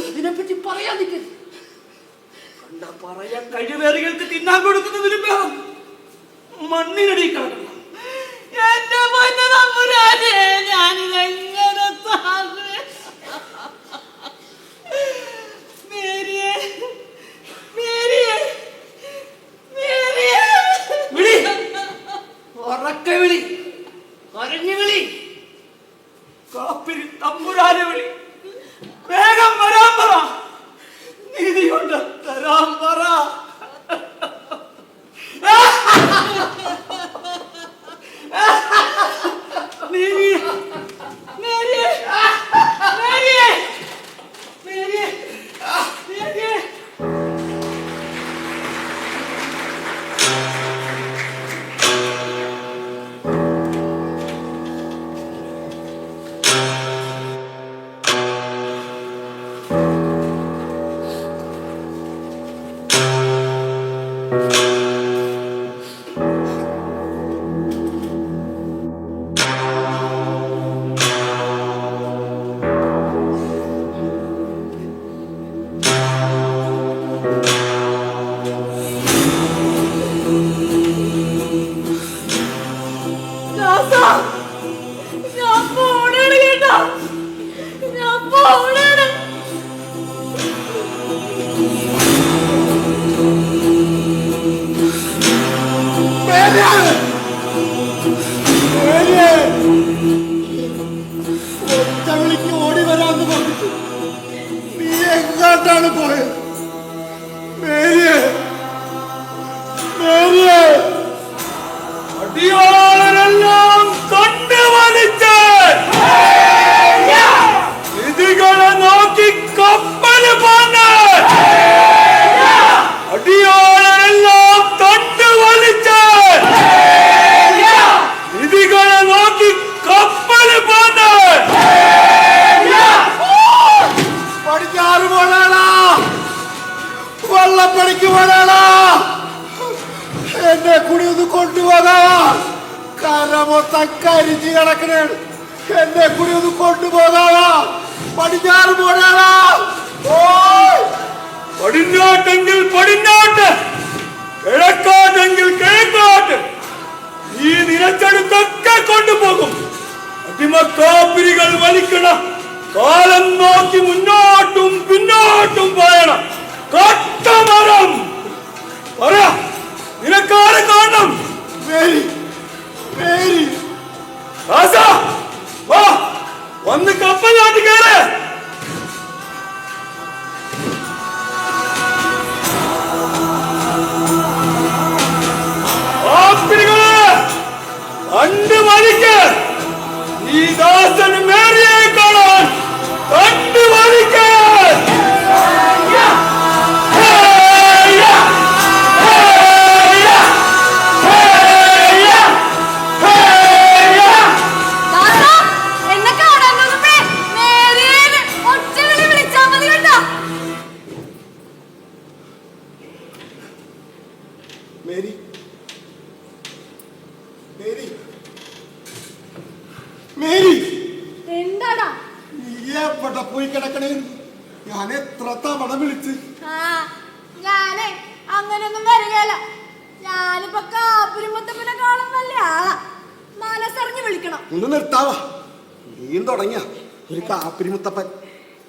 അതിനെപ്പറ്റി പറയാതിരിക്കരുത്. കണ്ട പറയാൻ കഴിവേറികൾക്ക് തിന്നാൻ കൊടുക്കുന്നതിന് മണ്ണിനടി കിടക്കണം. എന്റെ പൊന്നു തമ്പുരാനെ, ഞാനിതെങ്ങനെ ഉറക്ക വിളി, കരഞ്ഞു വിളി, കാപ്പിരി തമ്പുരാനെ വിളി, വേഗം വരാൻ പറ, നിധി കൊണ്ട് തരാൻ പറ. നീ തരാന്ന് പറഞ്ഞിട്ട് നീ എങ്ങോട്ടാണ് പോയത്? മേരിയെ, മേരിയെ, അടിയാളരെല്ലാം തൊണ്ട് വലിച്ച് നിധികളെ നോക്കി കപ്പല് പോന്ന് അടിയാളരെല്ലാം തൊണ്ട് വലിച്ച് നിധികളെ നോക്കി കപ്പല് പോന്ന് പടിഞ്ഞാറ് പോലാളാ, വള്ളപ്പണിക്ക് പോലാളാ, എന്നെ കൂടി ഒന്ന് കൊണ്ടുപോകാ. കര മൊത്തം കരിഞ്ഞ് കിടക്കണേണ്. എന്നെ കൂടി ഒന്ന് കൊണ്ടുപോകാവാ. പടിഞ്ഞാറ് പോലാളാ. ഓയ്, പടിഞ്ഞാട്ടെങ്കിൽ പടിഞ്ഞാട്ട്, കിഴക്കാട്ടെങ്കിൽ കിഴക്കാട്ട്, ഈ നിലച്ചെടുത്തൊക്കെ കൊണ്ടുപോകും. അടിമക്കാപ്പിരികൾ വലിക്കണ കാലം നോക്കി മുന്നോട്ടും പിന്നോട്ടും പോയണം. കട്ടമരം പറ, നിനക്കാരെ കാണണം? മേരി, മേരി, ആസാ, വാ, വന്ന് കപ്പലിലോട്ട് കയറ്. കണ്ടു വലിക്ക്, ഈ ദാസന് മേരിയെ കാണാൻ കണ്ടു വലിക്ക്. ദാസാ, എന്നെ കാണാൻ വന്നപ്പേ മേരിയേന്ന് ഒറ്റവിളി വിളിച്ചാ മതി കേട്ടോ. മേരി, മേരി, മേരി, എന്താടാ? നീ എവിടെ പോയി കിടക്കണേ? ഞാൻ എത്ര തവണ വിളിച്ച്. ആ, ഞാനേ അങ്ങനെയൊന്നും വരികയല്ല. ഞാനിപ്പോ കാപ്പുരിമുത്തപ്പനെ കാണാൻ നല്ല ആളാ. മനസ്സറിഞ്ഞ് വിളിക്കണം. ഒന്ന് നിർത്താവാ, നീയും തുടങ്ങിയ ഒരു കാപ്പിരി മുത്തപ്പൻ.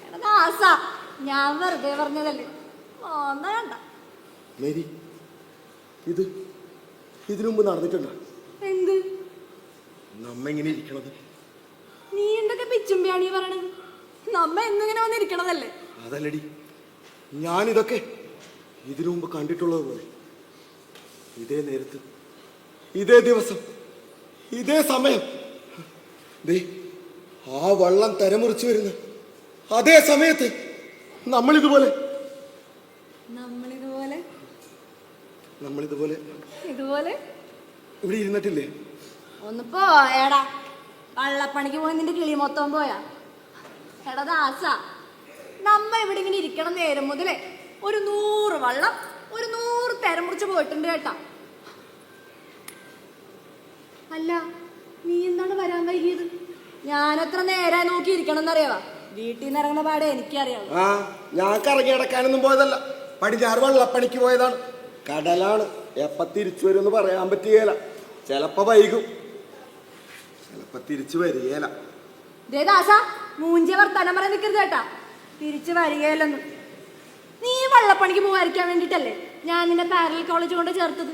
എടാ ദാസാ, ഞാൻ വെറുതെ പറഞ്ഞതല്ലേ, ഒന്നണ്ട. മേരി, ഇതിനു മുമ്പ് നടന്നിട്ടുണ്ടോ എന്ത്? നമ്മ ഇങ്ങനെ ഇരിക്കണത്? നീ എന്തൊക്കെ പിച്ചുമ്പിയാണ് ഈ പറയണത്? നമ്മ എന്നിങ്ങനെ വന്നിരിക്കണതല്ലേ? അതല്ലടി, ഞാനിതൊക്കെ ഇതിനു മുമ്പ് കണ്ടിട്ടുള്ളത് പോലെ. ഇതേ നേരത്ത്, ഇതേ ദിവസം, ഇതേ സമയം, ദേ ആ വള്ളം തരമുറിച്ചു വരുന്ന അതേ സമയത്ത് നമ്മളിതുപോലെ ഇതുപോലെ ഇവിടെ ഇരുന്നിട്ടില്ലേ? ഒന്ന് പോയടാ, വള്ളപ്പണിക്ക് പോയി നിന്റെ കിളി മൊത്തം പോയാ. എടാ ദാസ, നമ്മ ഇവിടെ ഇങ്ങനെ ഇരിക്കണം നേരം മുതലേ ഒരു 100 വള്ളം, ഒരു 100 തെരം മുറിച്ച് പോയിട്ടുണ്ട് കേട്ടാ. അല്ല, നീ എന്താണ് വരാൻ വൈകിയത്? ഞാനെത്ര നേരം നോക്കിയിരിക്കണം എന്നറിയാവാ. വീട്ടിൽ നിന്ന് ഇറങ്ങുന്ന പാടെ എനിക്കറിയാം. ആ, ഞാൻ കറങ്ങി കിടക്കാനൊന്നും പോയതല്ല, പടിഞ്ഞാറ് വള്ളപ്പണിക്ക് പോയതാണ്. കടലാണ്, എപ്പ തിരിച്ചു വരുമെന്ന് പറയാൻ പറ്റുകയില്ല. ചിലപ്പോ വൈകും, ചിലപ്പോ തിരിച്ചു വരികയില്ല. ദാസ, മൂഞ്ചിയ വർത്താനം പറയാൻ നിൽക്കരുത് കേട്ടാ. തിരിച്ചു വരികയില്ലെന്ന്. നീ വള്ളപ്പണിക്ക് പോകാതിരിക്കാൻ വേണ്ടിട്ടല്ലേ ഞാൻ നിന്നെ പാരലൽ കോളേജ് കൊണ്ട് ചേർത്തത്.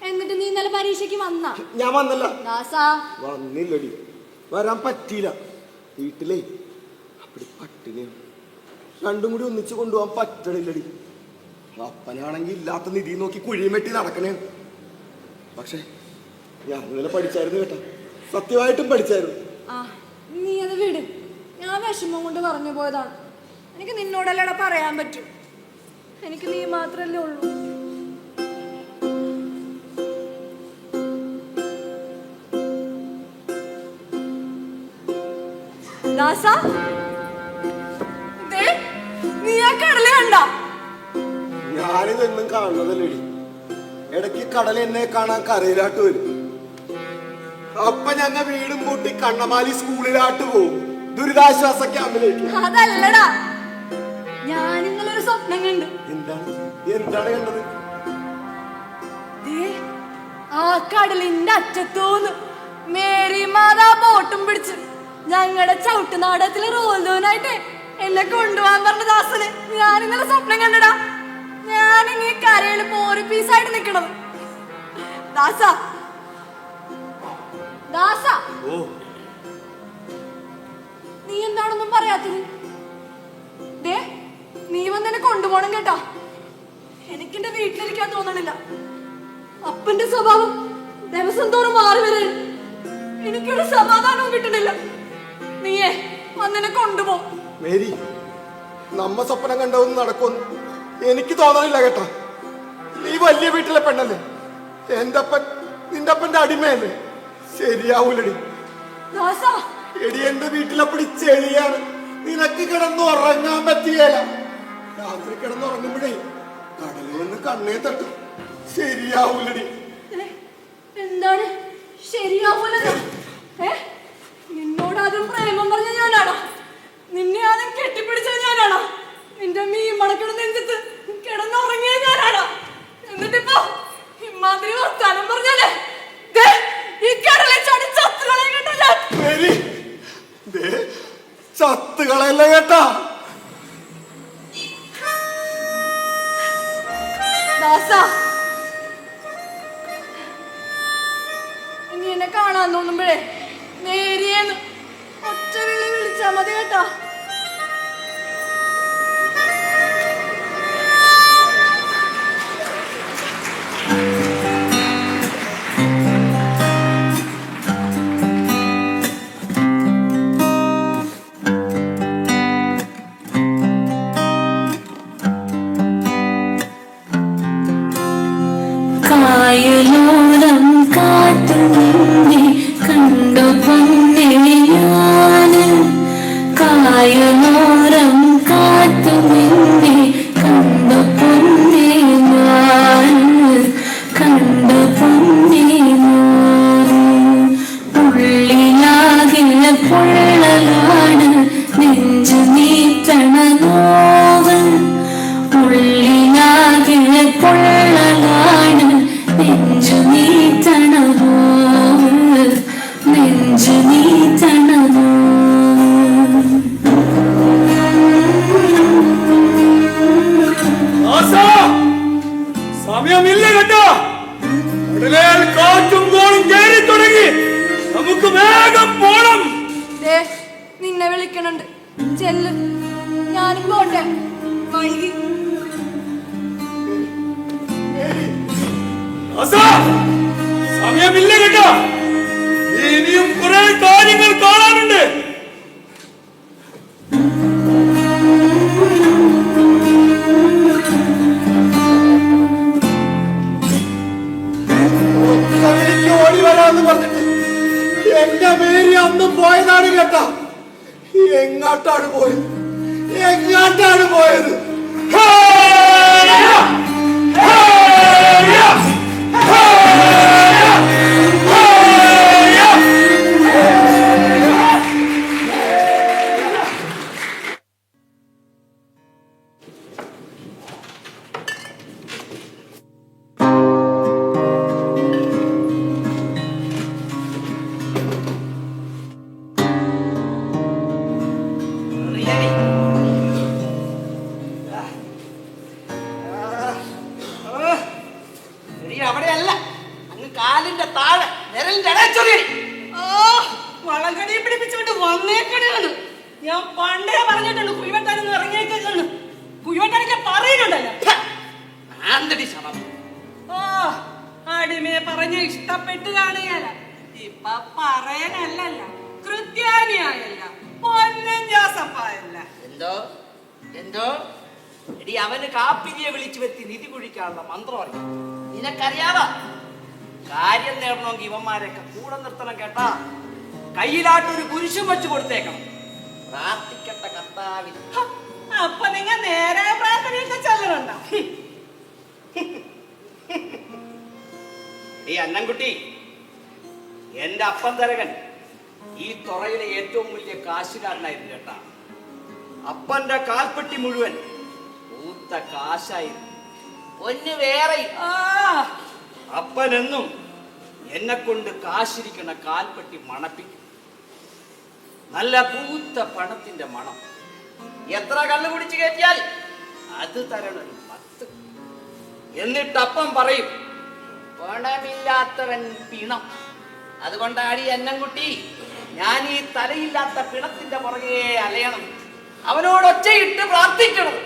എന്നിട്ട് നീ ഇന്നലെ പരീക്ഷയ്ക്ക് വന്നാ? ഞാൻ വന്നല്ല ദാസാ. വന്നില്ലടി, വരാൻ പറ്റിയില്ല. വീട്ടിലേ അപ്പടി പട്ടിണിയാണ്, രണ്ടും കൂടി ഒന്നിച്ച് കൊണ്ടുപോകാൻ പറ്റണില്ലടി. അപ്പനാണെങ്കിൽ ഇല്ലാത്ത നിധി നോക്കി കുഴിയും വെട്ടി നടക്കണേ. പക്ഷെ ഞാൻ ഇന്നലെ പഠിച്ചായിരുന്നു കേട്ടാ, സത്യമായിട്ടും പഠിച്ചായിരുന്നു. ആ, നീ അത് വിട്. ഞാൻ വിഷമം കൊണ്ട് പറഞ്ഞു പോയതാണ്. എനിക്ക് നിന്നോടല്ലേടാ പറയാൻ പറ്റും. എനിക്ക് നീ മാത്രല്ലേ ഉള്ളൂ. ദാസാ, ദേ, നീ ആ കടല് കണ്ട? ഞാനിതൊന്നും കാണുന്നതല്ലേടി. ഇടയ്ക്ക് കടൽ എന്നെ കാണാൻ കരയിലാട്ട് വരും. അപ്പൊ ഞങ്ങ വീടും പൂട്ടി കണ്ണമാലി സ്കൂളിലാട്ട് പോവും, ദുരിതാശ്വാസ ക്യാമ്പിലേക്ക്. അതല്ലടാ, ഞാൻ ഇന്നലൊരു സ്വപ്നം കണ്ടു. എന്താണ് കണ്ടത്? ദേ, ആ കടലിന്റെ അറ്റത്തൂന്ന് മേരി മാതാ ബോട്ടും പിടിച്ച് ഞങ്ങളുടെ ചവിട്ടുനാടകത്തിലെ റോൽദോനായിട്ട് എന്നെ കൊണ്ടുപോകാൻ പറഞ്ഞ ദാസന് ഞാൻ ഇന്നലെ സ്വപ്നം കണ്ടടാ. ഞാനിനി കരയില് പോറി പീസായിട്ട് നിക്കണത്. ദാസ, ദാസ, നീ എന്താണെന്നും പറയാത്തത്? ദേ, നീ വന്നെന്നെ കൊണ്ടുപോകണം കേട്ടാ. എനിക്കെന്റെ വീട്ടിലിരിക്കാൻ തോന്നണില്ല. അപ്പന്റെ സ്വഭാവം ദിവസം തോറും മാറി വരെ എനിക്കൊരു സമാധാനവും കിട്ടണില്ല. നീയേ വന്നെന്നെ കൊണ്ടുപോ. മേരി, നമ്മ സ്വപ്നം കണ്ടതൊന്നും നടക്കുമെന്ന് എനിക്ക് തോന്നണില്ല കേട്ടാ. നീ വലിയ വീട്ടിലെ പെണ്ണല്ലേ, എന്റെ അപ്പൻ നിന്റെ അപ്പന്റെ അടിമയല്ലേ, ശരിയാവൂലടി. ദാസാ, എടി എന്റെ വീട്ടിലപ്പടി ചെളിയാണ്, നിനക്ക് കിടന്ന് ഉറങ്ങാൻ പറ്റിയല്ല. രാത്രി കിടന്ന് ഉറങ്ങുമ്പോഴേ കടലിൽ നിന്ന് കണ്ണേ തട്ടും, ശരിയാവൂലടി. എന്താണ് ശരിയാവൂലെന്ന്? നിന്നോടാദ്യം പ്രേമം പറഞ്ഞ ഞാനാണോ? നിന്നെ ആദ്യം കെട്ടിപ്പിടിച്ചത് ഞാനാണോ? നിന്റെ മീൻ മണക്കണ നെഞ്ചത്ത് കിടന്നുറങ്ങിയ ഞാനാണോ? എന്നിട്ടിപ്പോ ഇമാതിരി വർത്താനം പറഞ്ഞാലേ ഈ കടലെ ചാടി ചത്തുകളെ കേട്ടോ ഞാൻ. ചത്തുകളല്ല കേട്ടാ. ദാസാ, ഇനി എന്നെ കാണാൻ തോന്നുമ്പോഴേ നേരിയെന്ന് ഒറ്റ വിളി വിളിച്ചാ മതി കേട്ടാ. കായലോരം കാത്തു നിന്നെ കണ്ടു പൊന്നേ ഞാന്. കായലോരം കാത്തു നിന്നെ കണ്ടു പൊന്നേ ഞാന്. കണ്ടു പൊന്നേ ഞാന്. ഉള്ളിലാകെ പൊള്ളലാണ്, നെഞ്ചു നീറ്റണ നോവ്. ഉള്ളിലാകെ പൊള്ളലാണ്, നെഞ്ചു നീറ്റണ നോവ്. നെഞ്ചു നീറ്റണ സമയമില്ല കേട്ടോ. കടലേൽ കാറ്റും കോളും കയറി തുടങ്ങി, നമുക്ക് വേഗം പോണം. നിന്നെ വിളിക്കണുണ്ട്, ചെല്ല്. ഞാനും പോട്ടെ, വൈകി. സമയമില്ല കേട്ടോ, ഇനിയും കുറെ കാര്യങ്ങൾ കാണാനുണ്ട്. ഓടി വരാന്ന് പറഞ്ഞിട്ട് എന്റെ മേരി അന്ന് പോയതാണ് കേട്ടാ. എങ്ങാട്ടാണ് പോയത്, എങ്ങാട്ടാണ് പോയത്? അവിടെയല്ല, അങ്ങ് കാലിന്റെ താഴെ വിരലിന്റെ ഇടച്ചൊറി. വളങ്കടി പിടിപ്പിച്ചോണ്ട് വന്നേക്കണേന്ന് ഞാൻ പണ്ടേ പറഞ്ഞിട്ടുണ്ട്. കുഴിവെട്ടാനൊന്നും ഇറങ്ങിയേക്കെന്ന് കുഴിവെട്ടാനൊക്കെ പറയുന്നുണ്ടല്ലോ. ആന്തടി ശവം. അടിമയെ പറഞ്ഞ ഇഷ്ടപ്പെട്ട് കാണുകയല്ല, ഇപ്പൊ പറയാനല്ല, കൃത്യാനിയായല്ല, പൊന്നും ജോസഫായല്ല. എന്തോ എന്തോ എടി, അവന് കാപ്പിരിയെ വിളിച്ചു വരുത്തി നിധി കുഴിക്കാനുള്ള മന്ത്രം അറിയാം. നിനക്കറിയാവാ? കാര്യം നേടണമെങ്കിൽ ഇവന്മാരെയൊക്കെ കൂടെ നിർത്തണം കേട്ടാ. കയ്യിലാട്ടൊരു കുരിശും വെച്ച് കൊടുത്തേക്കണം. പ്രാർത്ഥിക്കട്ടെ കർത്താവിൽ. അപ്പൊ നിങ്ങൾ നേരെ പ്രാർത്ഥനയൊക്കെ ചെല്ലണുണ്ടോ? ഈ അന്നൻകുട്ടി, എന്റെ അപ്പൻ തരകൻ ഈ തുറയിലെ ഏറ്റവും വലിയ കാശുകാരനായിരുന്നു കേട്ടാ. അപ്പന്റെ കാൽപ്പെട്ടി മുഴുവൻ പൂത്ത കാശായിരുന്നു. പൊന്നു വേറെ. അപ്പനെന്നും എന്നെ കൊണ്ട് കാശിരിക്കണ കാൽപ്പെട്ടി മണപ്പിക്കും. നല്ല പൂത്ത പണത്തിന്റെ മണം. എത്ര കള്ളു കുടിച്ചു കയറ്റിയാൽ അത് തരണം 10. എന്നിട്ട് അപ്പം പറയും, പണമില്ലാത്തവൻ പിണം. അതുകൊണ്ടാണ് അന്നൻകുട്ടി ഞാൻ ഈ തലയില്ലാത്ത പിണത്തിന്റെ പുറകെ അലയണം, അവനോട് ഒച്ചയിട്ട് പ്രാർത്ഥിക്കണം.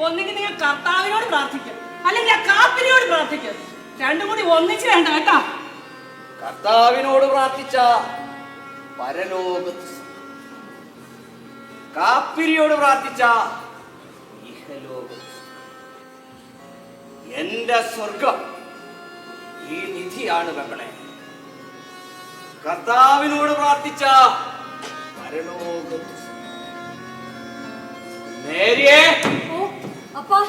ഒന്നെങ്കിൽ നിങ്ങൾ കർത്താവിനോട് പ്രാർത്ഥിക്കും, അല്ലെങ്കിൽ ആ കാപ്പിനോട് പ്രാർത്ഥിക്കും. രണ്ടും കൂടി ഒന്നിച്ച് വേണ്ട കേട്ടാ. കർത്താവിനോട് പ്രാർത്ഥിച്ച പരലോകത്ത്, കാപ്പിരിയോട് പ്രാർത്ഥിച്ച ഇഹലോകത്ത്. എന്റെ സ്വർഗം ഈ നിധിയാണ് പെങ്ങളെ. കർത്താവിനോട് പ്രാർത്ഥിച്ച പരലോകത്ത്. മേരിയേ, ഓ അപ്പാ,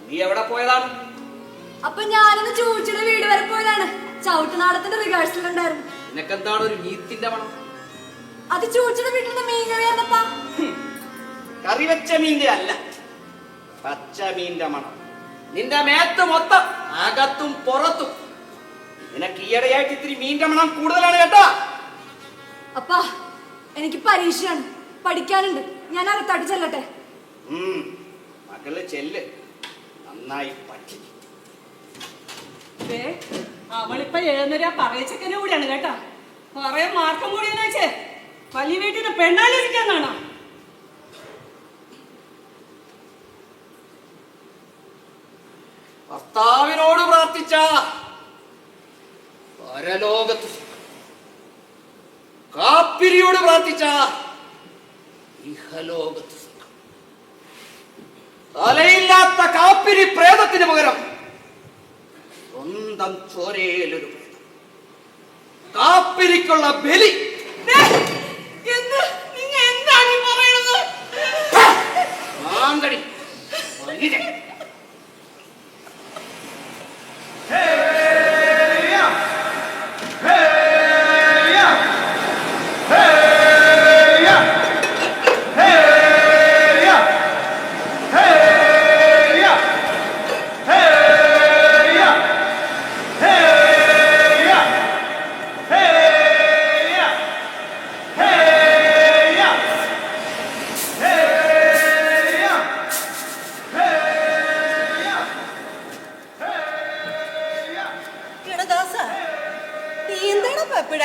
നീ എവിടെ പോയതാണ്? അപ്പൊ ഞാനൊന്ന് ചോദിച്ചിട്ട് വീട് വരെ പോയതാണ്. ചവിട്ടുനാടത്തിന്റെ റിഹേഴ്സൽ ഉണ്ടായിരുന്നു. നിനക്കെന്താണ് ഒരു മീത്തിന്റെ മണം? അത് ചോദിച്ചിട്ട് വീട്ടിൽ നിന്ന് മീൻ കറിയാന്നപ്പാ. കറി വെച്ച മീന്റെ അല്ല, പച്ച മീന്റെ മണം. നിന്റെ മേത്ത് മൊത്തം അകത്തും പുറത്തും. നിനക്ക് ഈയിടെയായിട്ട് ഇത്തിരി മീന്റെ മണം കൂടുതലാണ് കേട്ടോ. അപ്പാ, എനിക്ക് പരീക്ഷയാണ്, പഠിക്കാനുണ്ട്. ഞാൻ അകത്താട്ട് ചെല്ലട്ടെ. മകള് ചെല്ല്, നന്നായി പഠി. അവളിപ്പോ എഴുന്നേരാ പറയച്ചക്കന്റെ കൂടിയാണ് കേട്ടാ. പറയാൻ മാർക്കം കൂടിയെന്ന് വെച്ചേ വലിയ വീട്ടിൽ നിന്ന് പെണ്ണാലിരിക്കാന്നാണോ? ഭർത്താവിനോട് പ്രാർത്ഥിച്ച പരലോകത്ത്, കാപ്പിരിയോട് പ്രാർത്ഥിച്ച ഇഹലോകത്ത്. തലയില്ലാത്ത കാപ്പിരി പ്രേതത്തിന് പകരം സ്വന്തം ചോരയിലൊരു പ്രേതം. കാപ്പിരിക്കുള്ള ബലി. എന്താണ് പറയുന്നത്? ആന്തടി മനുഷ്യൻ.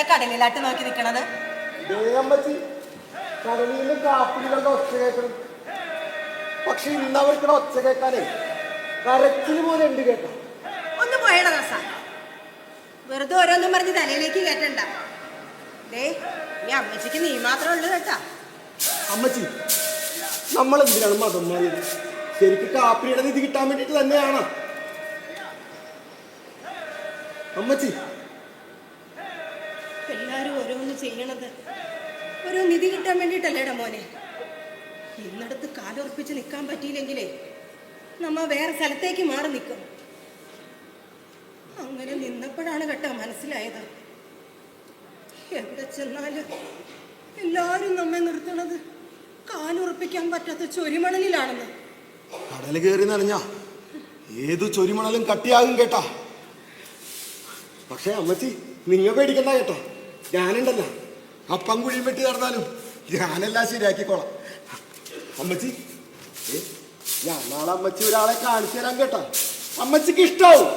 കടലിലാട്ട് നോക്കി നിൽക്കണത്. കടലിൽ കാപ്പികളുടെ ഒച്ച കേൾക്കണം. പക്ഷെ ഇന്ന് അവർക്കുള്ള ഒച്ച കേൾക്കാനേ കരച്ചിൽ പോലെ ഉണ്ട് കേട്ടോ. ഒന്ന് പോയട ദാസ, വെറുതെ ഓരോന്നും പറഞ്ഞ് തലയിലേക്ക് കേട്ടണ്ട. ദേ, ഈ അമ്മച്ചിക്ക് നീ മാത്രമേ ഉള്ളൂ കേട്ടാ. അമ്മച്ചി, നമ്മൾ എന്തിനാണ് മതം മാറിയത്? ശരിക്കും കാപ്പിയുടെ നിധി കിട്ടാൻ വേണ്ടിട്ട് തന്നെയാണ് അമ്മച്ചി. എല്ലാരും ഓരോന്ന് ചെയ്യണത് ഓരോ നിധി കിട്ടാൻ വേണ്ടിട്ടല്ലേടാ മോനെ. ഇന്നടത്ത് കാലുറപ്പിച്ച് നിൽക്കാൻ പറ്റിയില്ലെങ്കിലേ നമ്മ വേറെ സ്ഥലത്തേക്ക് മാറി നിൽക്കും. അങ്ങനെ നിന്നപ്പോഴാണ് കേട്ടോ മനസ്സിലായത്, എവിടെ ചെന്നാലും എല്ലാരും നമ്മെ നിർത്തണത് കാലുറപ്പിക്കാൻ പറ്റാത്ത ചൊരിമണലിലാണെന്ന്. കടല് കയറി നനഞ്ഞ ഏത് ചൊരിമണലും കട്ടിയാകും കേട്ടാ. പക്ഷെ അമ്മച്ചി, നിങ്ങൾ പേടിക്കണ്ട കേട്ടോ. ഞാനുണ്ടല്ല, അപ്പം കുഴിയും വെട്ടി നടന്നാലും ഞാനെല്ലാം ശരിയാക്കിക്കോളാം. അമ്മച്ചി, ഞാൻ നാളെ അമ്മച്ചി ഒരാളെ കാണിച്ചു തരാൻ കേട്ടാ. അമ്മച്ചിക്ക് ഇഷ്ടാവും.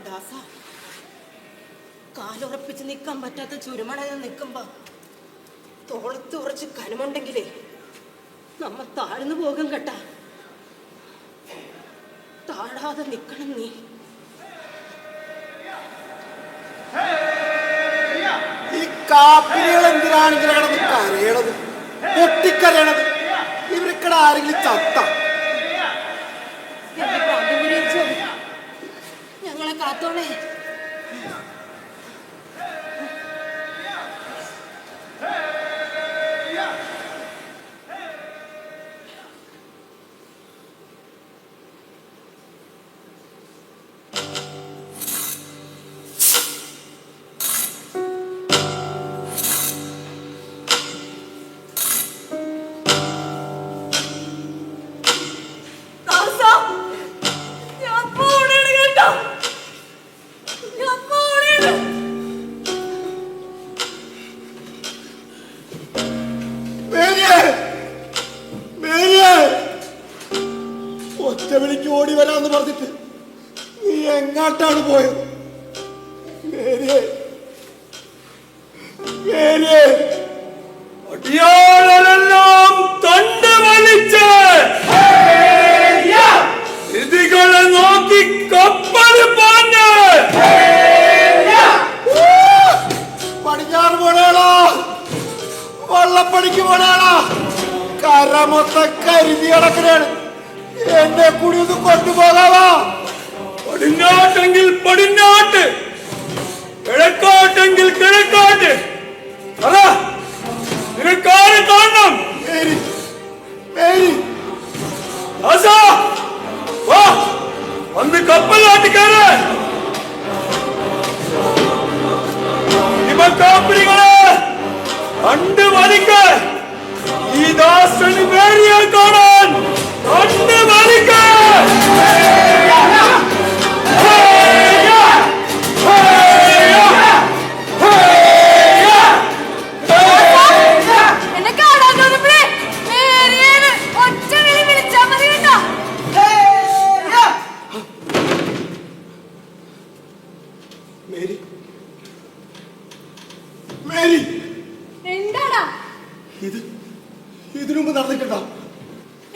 ദാസ, കാലുറപ്പിച്ച് നിൽക്കാൻ പറ്റാത്ത ചുരുമണയിൽ നിൽക്കുമ്പോ തോളത്ത് കുറച്ച് കനമുണ്ടെങ്കിലേ നമ്മ താഴ്ന്നു പോകും കേട്ടാ. താഴാതെ നിൽക്കണം നീ. ഈ കാപ്പികൾ എന്തിനാണ് ഇങ്ങനെ കിടന്ന് കരയണത്, പൊട്ടിക്കരയണത്? ഇവർക്കടെ ആരെങ്കിലും ചത്ത? ഞങ്ങളെ കാത്തോണേ. ഒറ്റ വിളിക്ക് ഓടി വരാന്ന് പറഞ്ഞിട്ട് നീ എങ്ങാട്ടാണ് പോയത്? മേരിയെ, മേരിയെ, അടിയാളെല്ലാം തണ്ട് വലിച്ച് ഇതികളെ നോക്കി കപ്പൽ പാഞ്ഞ് പടിഞ്ഞാറ് പോണേളാ, വള്ളപ്പടിക്ക് പോണേളാ. കര മൊത്തം കരുതി കിടക്കണേണ്. എന്നെ കൂടി ഒന്ന് കൊണ്ടുപോകാവാ. പടിഞ്ഞാട്ടെങ്കിൽ പടിഞ്ഞാട്ട്, കിഴക്കോട്ടെങ്കിൽ കിഴക്കോട്ട്. അതാ നിനക്കാരെ കാണണം? മേരി, മേരി, ആസാ, വാ, വന്ന് കപ്പലാട്ടി കയറ്. ഇവ കാപ്പിരികളെ കണ്ട് വലിക്ക. ഈ ദാസന് മേരിയെ കാണാൻ കണ്ട് വലിക്ക. എന്നെ കാണാൻ തോന്നുമ്പോഴേ മേരിയേന്ന് ഒറ്റ വിളി വിളിച്ചാ മതി കേട്ടോ. മേരി, മേരി, എന്താടാ ഇത് ഇതിനു മുമ്പ് നടന്നിട്ടുണ്ടോ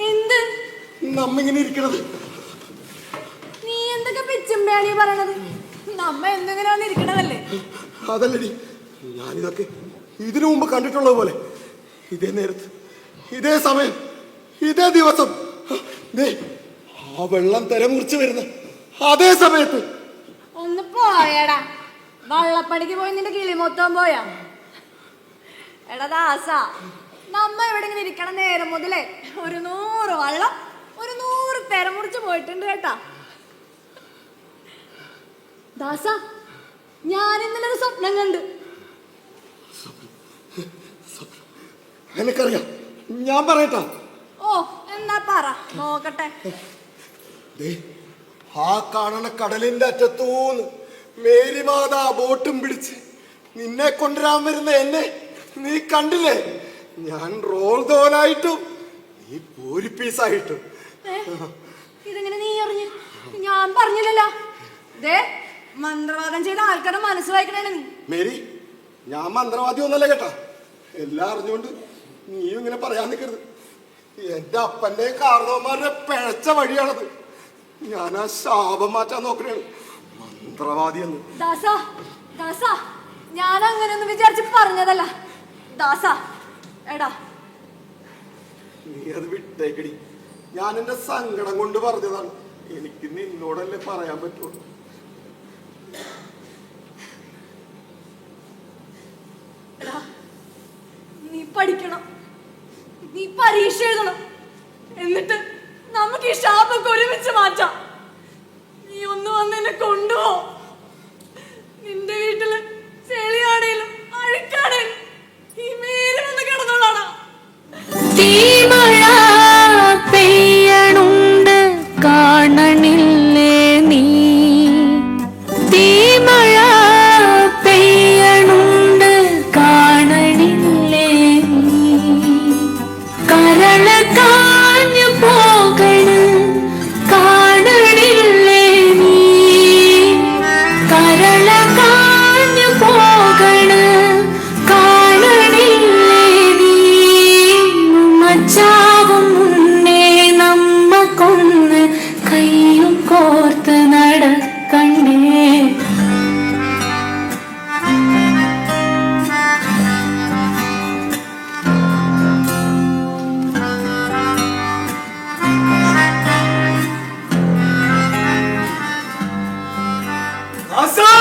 എന്ത്? നമ്മിങ്ങനെ ഇരിക്കണത്? നീ എന്തൊക്കെ പിച്ചുമ്പയാണ് പറയണത്? നമ്മ എന്തെങ്കിലും ഇരിക്കണതല്ലേ? അതല്ലടി, ഞാനിതൊക്കെ ഇതിനു മുമ്പ് കണ്ടിട്ടുള്ളത് പോലെ. ഇതേ നേരത്ത്, ഇതേ സമയം, ഇതേ ദിവസം, ദേ ആ വെള്ളം തിരമുറിച്ച് വരുന്ന അതേ സമയത്ത്. ഒന്ന് പോയടാ, വള്ളപ്പടിക്ക് പോയി നിന്റെ കിളി മൊത്തം പോയാ? എടാ ദാസ, നമ്മ ഇവിടെ ഇങ്ങനെ ഇരിക്കണ നേരം മുതലേ 100 വള്ളം 100 തിരമുറിച്ച് പോയിട്ടുണ്ട് കേട്ടാ. ദാസ, ഞാൻ ഇന്നലെ ഒരു സ്വപ്നം കണ്ട്. എനിക്കറിയാം, ഞാൻ പറയട്ടാ. ഓ, എന്നാ പറ നോക്കട്ടെ. ദേ ആ കാണണ കടലിന്റെ അറ്റത്തൂന്ന് മേരി മാതാ ബോട്ടും പിടിച്ച് നിന്നെ കൊണ്ടുവരാൻ വരുന്ന എന്നെ നീ കണ്ടില്ലേ? ഞാൻ റോൾ തോലായിട്ടും നീ പൂരി പീസായിട്ടും. ഇതെങ്ങനെ നീ അറിഞ്ഞു? ഞാൻ പറഞ്ഞില്ലല്ലോ. ദേ മന്ത്രവാദം ചെയ്ത ആൾക്കാരുടെ മനസ്സ് വായിക്കണേ നീ. മേരി, ഞാൻ മന്ത്രവാദി ഒന്നല്ല കേട്ടാ. എല്ലാം അറിഞ്ഞുകൊണ്ട് നീയും ഇങ്ങനെ പറയാൻ നിൽക്കരുത്. എന്റെ അപ്പന്റെ കാരണവന്മാരുടെ പിഴച്ച വഴിയാണത്. ഞാൻ ആ ശാപം മാറ്റാൻ നോക്കണേണ് മന്ത്രവാദി എന്ന്. ദാസ, ദാസ, ഞാൻ അങ്ങനെയൊന്നും വിചാരിച്ച് പറഞ്ഞതല്ല ദാസ. എടാ, നീ അത് വിട്ടേക്കടി. ഞാൻ എന്റെ സങ്കടം കൊണ്ട് പറഞ്ഞതാണ്. എനിക്ക് നിന്നോടല്ലേ പറയാൻ പറ്റുള്ളൂ. എടാ, നീ പഠിക്കണം, നീ പരീക്ഷ എഴുതണം. എന്നിട്ട് നമുക്ക് ഈ ശാപൊക്കെ ഒരുമിച്ച് മാറ്റാം. നീ ഒന്ന് വന്ന് എന്നെ കൊണ്ടുപോ. നിന്റെ വീട്ടില് ചെളിയാണേലും അഴുക്കാണേലും ഈ മേരി വന്ന് കിടന്നോളാണ്. തീമഴ പെയ്യണുണ്ട് കാണണില്ലേ നീ? തീമഴ പെയ്യണുണ്ട് കാണണില്ലേ നീ? കരള കാഞ്ഞു പോകണ് കാണണില്ലേ നീ? കരള കാഞ്ഞു പോകണ് കാണണില്ലേ നീ? മച്ചാവും മുന്നേ നമ്മ കൊന്ന് കയ്യും കോർത്ത് നടക്കണ്ടേ? ആസാ,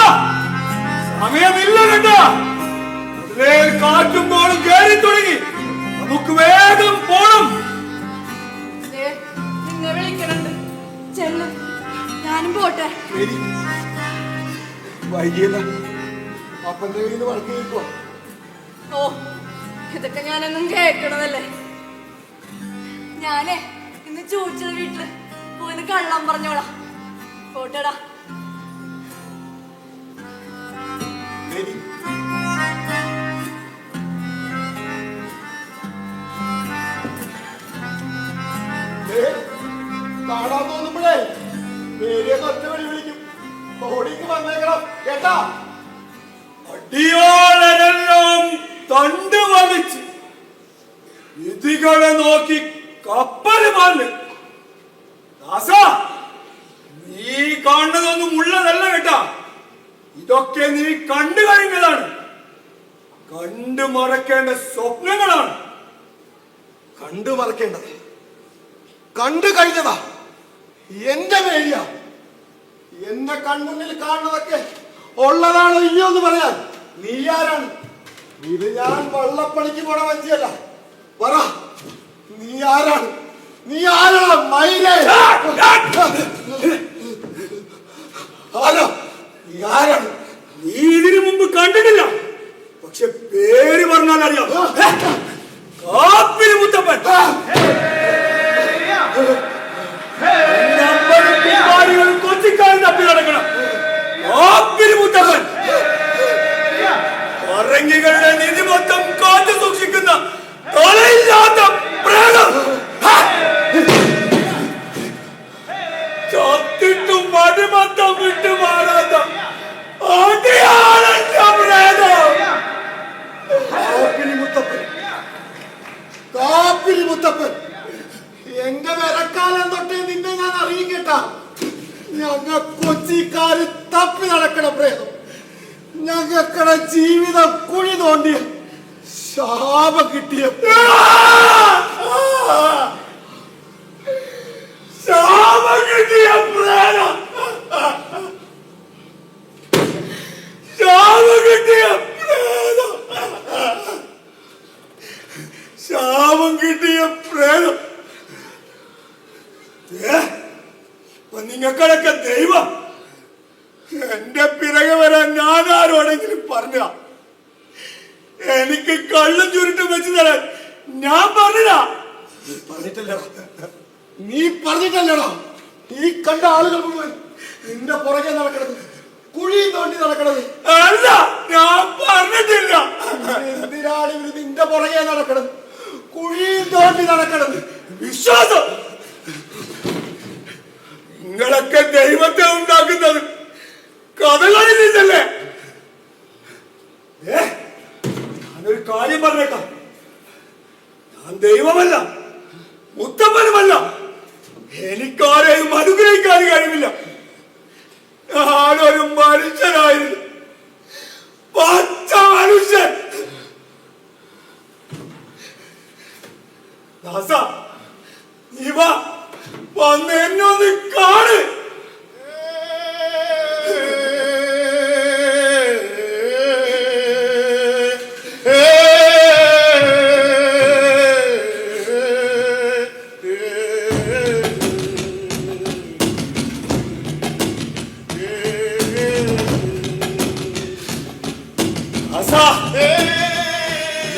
സമയമില്ല കേട്ടോ. അതിലേൽ കാറ്റും പോളും കയറി തുടങ്ങി. നമുക്ക് വേഗം പോണം. ദേ, നിന്നെ വിളിക്കണുണ്ട്. ചെല്ല്, ഞാനും പോട്ടെ. മേരി, വൈകിയല്ല അപ്പന്റെ കയ്യിൽ നിന്ന് വഴക്ക് കേൾക്കുവാ. ഓ, ഇതൊക്കെ ഞാനൊന്നും കേൾക്കണതല്ലേ. ഞാനേ ഇന്ന് ചോദിച്ചത് വീട്ടില് പോയിന്ന് കള്ളം പറഞ്ഞോളാം. പോട്ടെടാ. മേരി, കാണാൻ തോന്നുമ്പോഴേ മേരിയെ ഒറ്റ വഴി വിളിക്കും. കേട്ടാ? അടിയോളരെല്ലാം തണ്ട് വലിച്ച് വിധികളെ നോക്കി കപ്പല് പാല്. ദാസ, നീ കാണുന്നതൊന്നും ഉള്ളതല്ല കേട്ടാ. ഇതൊക്കെ നീ കണ്ടു കഴിഞ്ഞതാണ്. കണ്ടു മറക്കേണ്ട സ്വപ്നങ്ങളാണ്. കണ്ടു മറക്കേണ്ടത് കണ്ടു കഴിഞ്ഞതാ. എന്റെ പേരിയ എന്റെ കൺമുന്നിൽ കാണുന്നതൊക്കെ ഉള്ളതാണോ ഇല്ലയോ എന്ന് പറയാൻ നീ ആരാണ്? ഇത് ഞാൻ വള്ളപ്പണിക്ക് പോണ വഞ്ചിയല്ല. പറ, നീ ആരാണ്? നീ ആരാണ്? മയിലേ, ആരോ? നീ ആരാണ്? നീ ഇതിനു മുമ്പ് കണ്ടിട്ടില്ല, പക്ഷെ പേര് പറഞ്ഞാൽ അറിയാം. കാപ്പിരി മുത്തപ്പൻ. കൊച്ചിക്കാരൻ തപ്പി നടക്കണം. കാപ്പിരി മുത്തപ്പൻ പറങ്കികളുടെ നിധി മൊത്തം കാത്തു സൂക്ഷിക്കുന്ന തലയില്ലാത്ത പ്രേതം. ചത്തിട്ടും മടിമത്തം വിട്ടു മാറാത്ത കാപ്പിരി മുത്തപ്പൻ, എന്റെ വിലക്കാലം തൊട്ടേ നിന്നെ ഞാൻ അറിയും കേട്ടാ. ഞങ്ങൾ കൊച്ചിക്കാര് തപ്പി നടക്കണ പ്രേതം, ഞങ്ങൾക്കടെ ജീവിതം കുഴി തോണ്ടിയ ശാപം കിട്ടിയ ശാപം കിട്ടിയ പ്രേതം. ശാപം കിട്ടിയ പ്രേതം. ശാപം കിട്ടിയ പ്രേതം. നിങ്ങൾക്കൊക്കെ ദൈവം എന്റെ പിറകെ വരാൻ ഞാൻ ആരോടെങ്കിലും പറഞ്ഞ എനിക്ക് കള്ളും ചുരുട്ടും വെച്ച് തരാൻ ഞാൻ പറഞ്ഞ നീ പറഞ്ഞിട്ടല്ലടാ ഈ കണ്ട ആളുകൾ മുഴുവൻ നിന്റെ പുറകെ നടക്കണത്, കുഴി തോണ്ടി നടക്കണത്. അല്ല, ഞാൻ പറഞ്ഞിട്ടില്ല. എന്തിനാണ് ഇവര് നിന്റെ പുറകെ നടക്കണത്, കുഴി തോണ്ടി നടക്കണത്? വിശ്വാസം. നിങ്ങളൊക്കെ ദൈവത്തെ ഉണ്ടാക്കുന്നത് കഥകളിൽ നിന്നല്ലേ? ഞാനൊരു കാര്യം പറഞ്ഞേക്കാം. ഞാൻ ദൈവമല്ല, മുത്തപ്പനുമല്ല. എനിക്കാരെയും അനുഗ്രഹിക്കാൻ കഴിവില്ല. ഞാനൊരു മനുഷ്യനായിരുന്നു, പച്ച മനുഷ്യൻ. ദാസ, നീ വാ, വന്ന് എന്നെ ഒന്ന് കാണ്.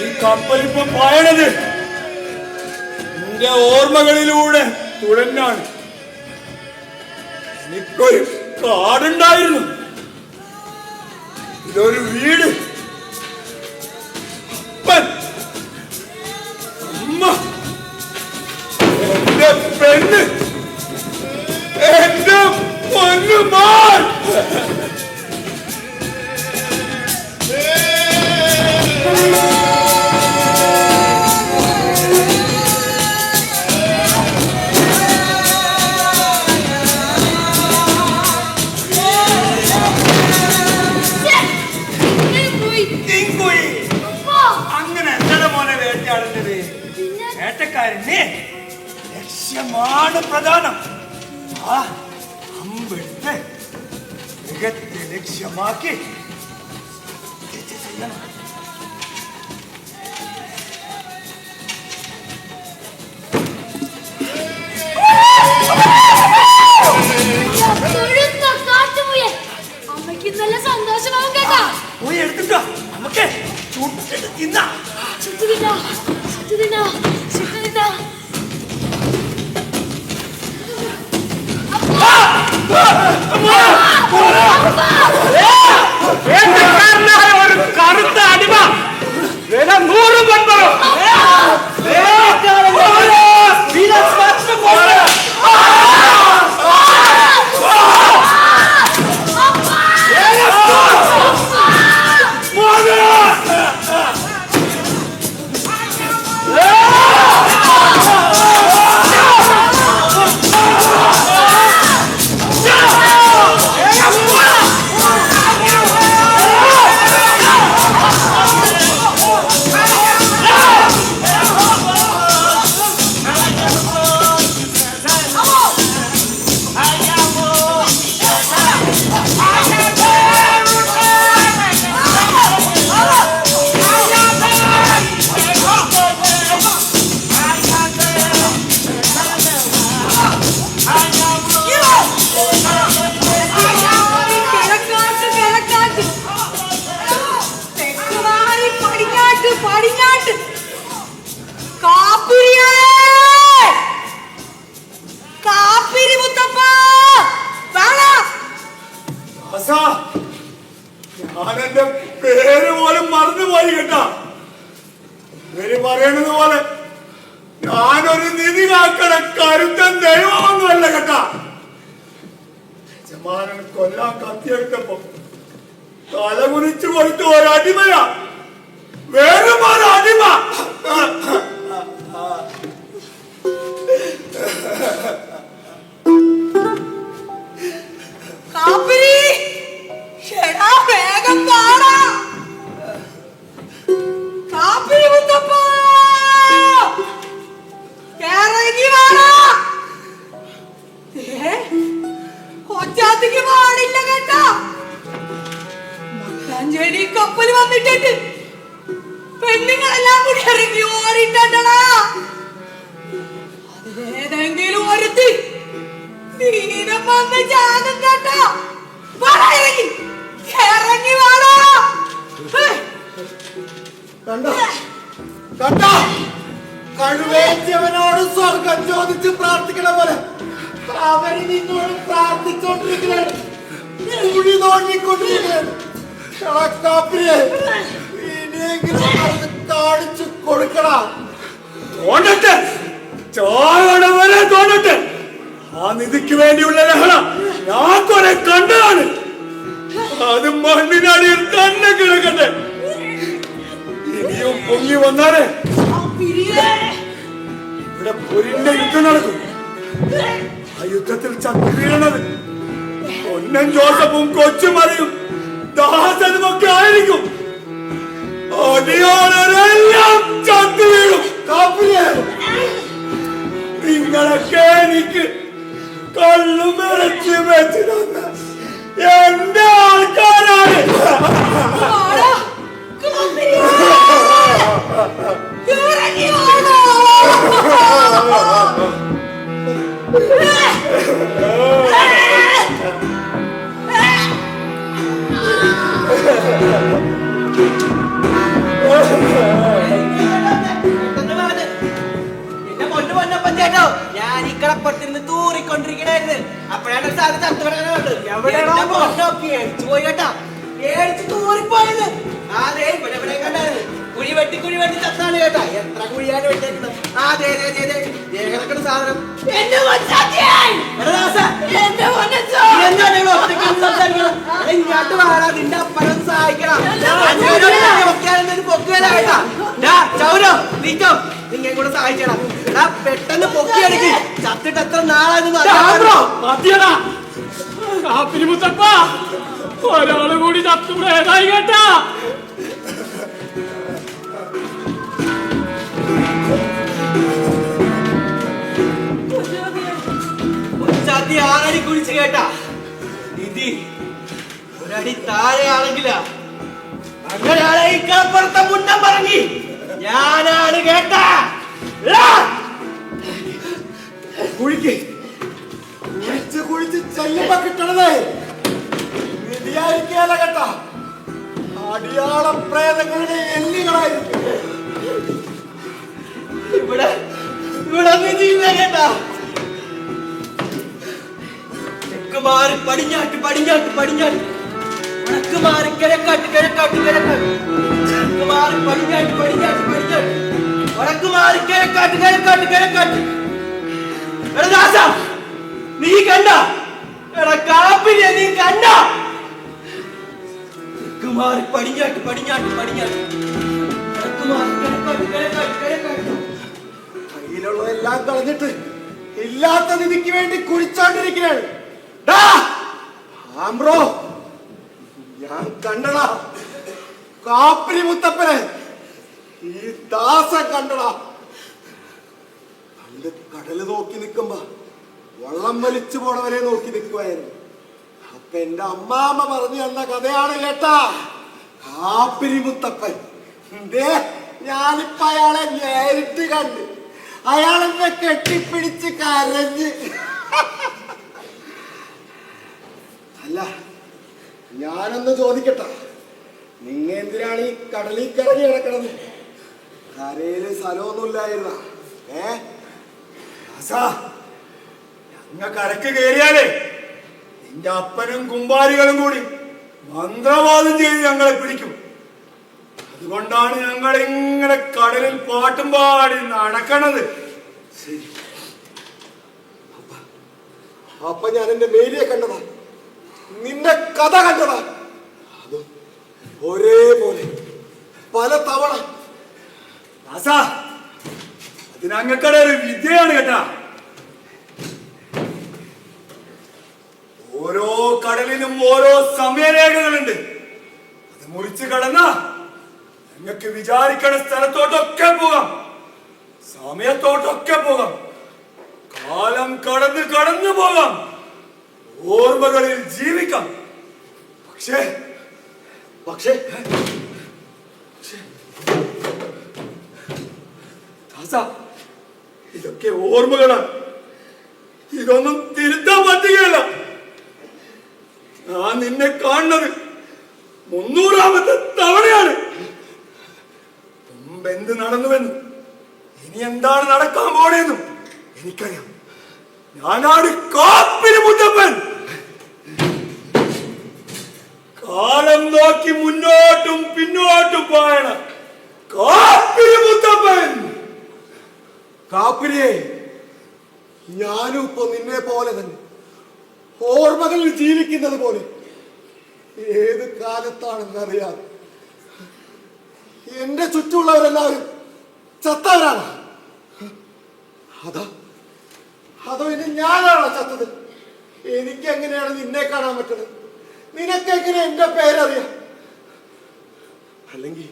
ഈ കപ്പലിപ്പോ പായണത് എന്റെ ഓർമ്മകളിലൂടെ തുഴഞ്ഞാണ്. എനിക്കൊരു കാടുണ്ടായിരുന്നു, ഇതൊരു വീട്, അപ്പൻ, അമ്മ, എന്റെ പെണ്ണ്, എന്റെ പൊന്നുമാൻ. അങ്ങനെ എന്താണ് മോനെ വേട്ടയാടുന്നത്? വേട്ടക്കാരനെ ലക്ഷ്യമാണ് പ്രധാനം. ആ അമ്പെടുത്ത് മൃഗത്തെ ലക്ഷ്യമാക്കി ചെയ്യണം. അമ്മയ്ക്ക് നല്ല സന്തോഷമാവും കേട്ടാ. പോയി എടുത്തിട്ടോ, നമുക്ക് ചുട്ടിട്ട് തിന്നാം. ചുറ്റുതിന്നാ, ചുറ്റുതിന്നാ, ചുറ്റുതിന്നാ. ഒരു കറുത്ത അടിമ, വില 100 പൺപറം. ഇങ്ങോട്ട്. കാപ്പിരിയേ! കാപ്പിരി മുത്തപ്പ വാടാ. ഞാൻ എന്റെ പേര് പോലും മറന്നുപോയി കേട്ടാ. പേര് പറയണത് പോലെ ഞാനൊരു നിധി കാക്കണ കരുത്തൻ ദൈവമൊന്നുമല്ല കേട്ടാ. യജമാനൻ കൊല്ലാൻ കത്തിയെടുത്തപ്പോ തല കുനിച്ചു കൊടുത്ത് ഒരടിമയാ, വേറും ഒരടിമ. കാപ്പിരി എടാ വേഗം വാടാ. കാപ്പിരി മുത്തപ്പ ഇറങ്ങി വാടാ. ഒച്ചാത്തിക്ക് പാടില്ല കേട്ടാ. മട്ടാഞ്ചേരി കപ്പൽ വന്നിട്ടുണ്ട്. പെണ്ണുങ്ങളെല്ലാം കൂടി ഇറങ്ങി ഓടിട്ടണ്ടടാ. അതിലേതെങ്കിലും ഒരുത്തി തീരം വന്ന് ജാഗം കേട്ടോ. വാടാ ഇറങ്ങി. ഇറങ്ങി വാടാ. കണ്ടോ കണ്ടോ, കഴിവേറ്റവനോട് സ്വർഗം ചോദിച്ച് പ്രാർത്ഥിക്കണ പോലെ അവര് നിന്നോട് പ്രാർത്ഥിച്ചോണ്ടിരിക്കുകയാണ്, കുഴി തോണ്ടിക്കൊണ്ടിരിക്കുകയാണ്. ഇനിയെങ്കിലും അത് കാണിച്ചു കൊടുക്കണം. തോന്നട്ടെ, ചോര വരെ തോന്നട്ടെ. ആ നിധിക്ക് വേണ്ടിയുള്ള ലഹള ഞാൻ കുറെ കണ്ടതാണ്. അത് മണ്ണിനടിയിൽ തന്നെ കിടക്കട്ടെ. ഇനിയും പൊങ്ങി വന്നാലേ ഇവിടെ പൊരിന്റെ യുദ്ധം നടക്കും. ആ യുദ്ധത്തിൽ ചത്തു വീഴണത് പൊന്നൻ ജോസഫും കൊച്ചുമറിയും ദാസനും ഒക്കെ ആയിരിക്കും. അടിയോരെല്ലാം ചത്തു വീഴും. നിങ്ങളൊക്കെ എനിക്ക് കള്ളും ഇറച്ചി വെച്ച് തന്ന എന്റെ ആൾക്കാരാണ്. ചേട്ടോ ഞാൻ ഈ കടപ്പുറത്തിരുന്ന് തൂറിക്കൊണ്ടിരിക്കണായിരുന്നു. അപ്പോഴാണ് സാധനം ചത്തു പോയി കേട്ടാ. പേടിച്ച് തൂറിപ്പോയത്. അതെ ഇവിടെ ഇവിടെ കണ്ടായിരുന്നു. കുഴി വെട്ടി ചത്താണ് കേട്ടാ. എത്ര കുഴിയാണ് വെട്ടേക്കുന്നത്. അതെ കിടക്കുന്ന സാധനം ഇങ്ങോട്ട് വേണം. നിന്റെ അപ്പഴം സഹായിക്കണം. പൊക്കുകയല്ല കേട്ടാ. ചൗരോ നീറ്റോ നിങ്ങളെ കൂടെ സഹായിച്ചേടാ. പെട്ടെന്ന് പൊക്കിയടിക്ക്. ചത്തിട്ട് എത്ര നാളായിരുന്നു. ഒരാള് കൂടി ചത്തുകൂടെ ഏതായി കേട്ടാ. ചത്തി ആറടി കുടിച്ച് കേട്ടാ. നിധി ഒരടി താഴെയാണെങ്കില അങ്ങനെയാണ് ഈ കടപ്പുറത്തെ മുന്നം പറഞ്ഞി ഞാനാണ് കേട്ടാ. കുഴിക്ക് കുഴിച്ച് ചെല്ലുമ്പോ കിട്ടണതേ വിധിയായിരിക്കല കേട്ടാ. അടിയാള പ്രേതങ്ങളുടെ എല്ലുകളായിരിക്കും. ഇവിടെ നിധിയില്ല കേട്ടാ. തെക്ക് മാറി പടിഞ്ഞാട്ട് വടക്ക് മാറി കിഴക്കാട്ട് തെക്ക് മാറി പടിഞ്ഞാട്ട് വടക്ക് മാറി കിഴക്കാട്ട്. എടാ ദാസ നീ കണ്ട? എടാ കാപ്പിനെ നീ കണ്ട? തെക്ക് മാറി പടിഞ്ഞാട്ട് വടക്ക് മാറി കിഴക്കാട്ട്. കയ്യിലുള്ളതെല്ലാം കളഞ്ഞിട്ട് ഇല്ലാത്ത നിധിക്ക് വേണ്ടി കുഴിച്ചോണ്ടിരിക്കുകയാണ്. ആംബ്രോ, ഞാൻ കണ്ടടാ കാപ്പിരി മുത്തപ്പനെ. ഈ ദാസ കണ്ടടാ. പണ്ട് കടല് നോക്കി നിൽക്കുമ്പോ വള്ളം വലിച്ചു പോണവരെ നോക്കി നിൽക്കുമായിരുന്നു. അപ്പൊ എന്റെ അമ്മാമ്മ പറഞ്ഞു തന്ന കഥയാണ് കേട്ടാ കാപ്പിരി മുത്തപ്പൻ. ഞാനിപ്പോ അയാളെ നേരിട്ട് കണ്ട്. അയാളെന്നെ കെട്ടിപ്പിടിച്ച് കരഞ്ഞ്. അല്ല, ഞാനൊന്ന് ചോദിക്കട്ടെ, നിങ്ങ എന്തിനാണ് ഈ കടലിൽ കറങ്ങി കിടക്കണത്? കരയില് സ്ഥലമൊന്നുമില്ലായിരുന്ന ഞങ്ങ കരക്ക് കയറിയാലേ നിന്റെ അപ്പനും കുമ്പാരികളും കൂടി മന്ത്രവാദം ചെയ്ത് ഞങ്ങളെ പിടിക്കും. അതുകൊണ്ടാണ് ഞങ്ങൾ ഇങ്ങനെ കടലിൽ പാട്ടും പാടി നടക്കണത്. അപ്പൊ ഞാൻ എന്റെ മേരിയെ കണ്ടതാ, നിന്റെ കഥ കണ്ടതാ. അതും ഒരേപോലെ പല തവണ. അത് ഞങ്ങൾക്കടെ ഒരു വിദ്യയാണ് കേട്ടാ. ഓരോ കടലിനും ഓരോ സമയരേഖകളുണ്ട്. അത് മുറിച്ച് കടന്ന ഞങ്ങൾക്ക് വിചാരിക്കണ സ്ഥലത്തോട്ടൊക്കെ പോകാം, സമയത്തോട്ടൊക്കെ പോകാം, കാലം കടന്ന് കടന്നു പോകാം, ഓർമ്മകളിൽ ജീവിക്കാം. പക്ഷേ പക്ഷേ ഇതൊക്കെ ഓർമ്മകളാണ്. ഇതൊന്നും തിരുത്താൻ പറ്റുകയല്ല. ഞാൻ നിന്നെ കാണുന്നത് 300ാമത്തെ തവണയാണ്. മുമ്പ് എന്ത് നടന്നുവെന്നും ഇനി എന്താണ് നടക്കാൻ പോണെന്നും എനിക്കറിയാം. ഞാനാണ് കാപ്പിരി മുത്തപ്പൻ. കാലം നോക്കി മുന്നോട്ടും പിന്നോട്ടും പോയണ കാപ്പിരി മുത്തപ്പൻ. കാപ്പിരിയെ, ഞാനും ഇപ്പൊ നിന്നെ പോലെ തന്നെ ഓർമ്മകളിൽ ജീവിക്കുന്നത് പോലെ ഏത് കാലത്താണെന്ന് അറിയാതെ എന്റെ ചുറ്റുമുള്ളവരെല്ലാവരും ചത്തവരാണ്. അതോ ഇനി ഞാനാണോ ചത്തത്? എനിക്ക് എങ്ങനെയാണ് നിന്നെ കാണാൻ പറ്റുന്നത്? നിനക്കെങ്ങനെ എന്റെ പേരറിയാം? അല്ലെങ്കിൽ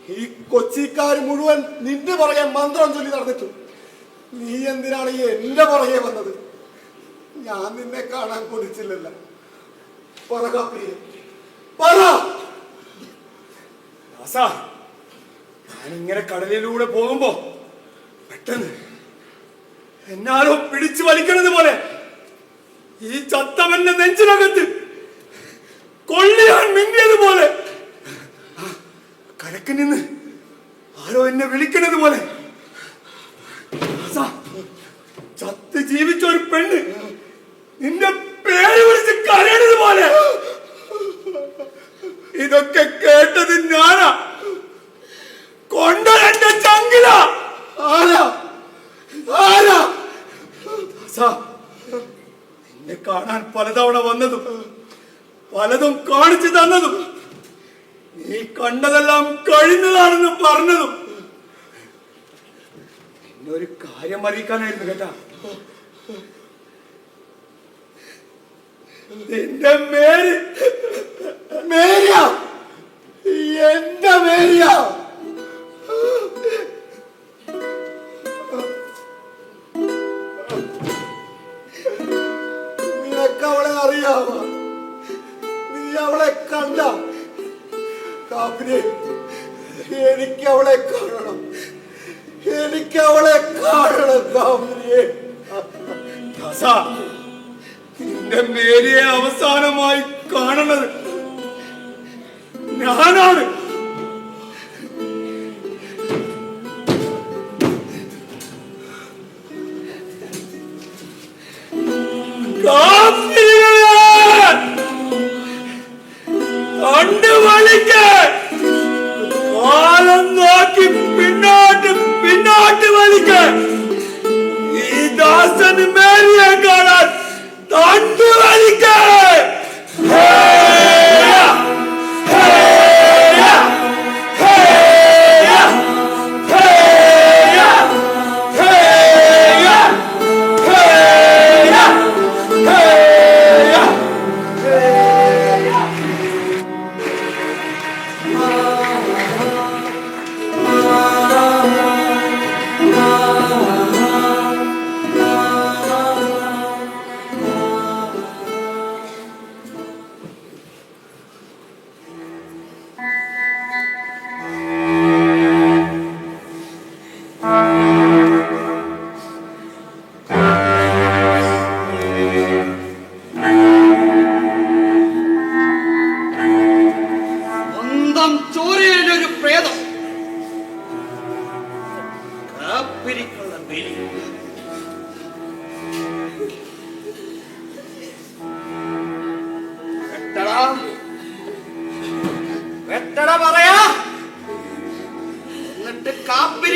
ഈ കൊച്ചിക്കാർ മുഴുവൻ നിന്റെ പുറകെ മന്ത്രം ചൊല്ലി നടന്നിട്ടു. നീ എന്തിനാണ് ഈ എന്റെ പുറകെ വന്നത്? ഞാൻ നിന്നെ കാണാൻ കൊതിച്ചില്ലല്ല. പറ കാപ്പിരിയെ, പറ. ഞാനിങ്ങനെ കടലിലൂടെ പോകുമ്പോ പെട്ടെന്ന് എന്നാരോ പിടിച്ചു വലിക്കണത് പോലെ ഈ ചത്തവന്റെ നെഞ്ചിനകത്ത് കൊള്ളിയാൻ മിന്നിയതുപോലെ കരക്ക് നിന്ന് ആരോ എന്നെ വിളിക്കണത് പോലെ ചത്ത് ജീവിച്ച ഒരു പെണ്ണ് നിന്റെ പേര് വിളിച്ച് കരയണത് പോലെ. ഇതൊക്കെ കേട്ടത് ഞാനാ. കൊണ്ടതെന്റെ ചങ്കില. എന്നെ കാണാൻ പലതവണ വന്നതും പലതും കാണിച്ചു തന്നതും നീ കണ്ടതെല്ലാം കഴിഞ്ഞതാണെന്ന് പറഞ്ഞതും എന്നെ ഒരു കാര്യം അറിയിക്കാനായിരുന്നു കേട്ടാ. നിന്റെ മേരി മേരിയ, എന്റെ മേരിയ. നിനക്ക് അവളെ അറിയാമോ? നീ അവളെ കണ്ട? കാപ്പിരി, എനിക്ക് അവളെ കാണണം, എനിക്ക് അവളെ കാണണം കാപ്പിരിയെ. നിന്റെ മേരിയെ അവസാനമായി കാണുന്നത് ഞാനാണ്. കണ്ടു വലിക്ക, കാലം നോക്കി പിന്നോട്ട് പിന്നോട്ട് വലിക്ക. ഈ ദാസന് മേരിയെ കാണാൻ തണ്ടു വലിക്ക.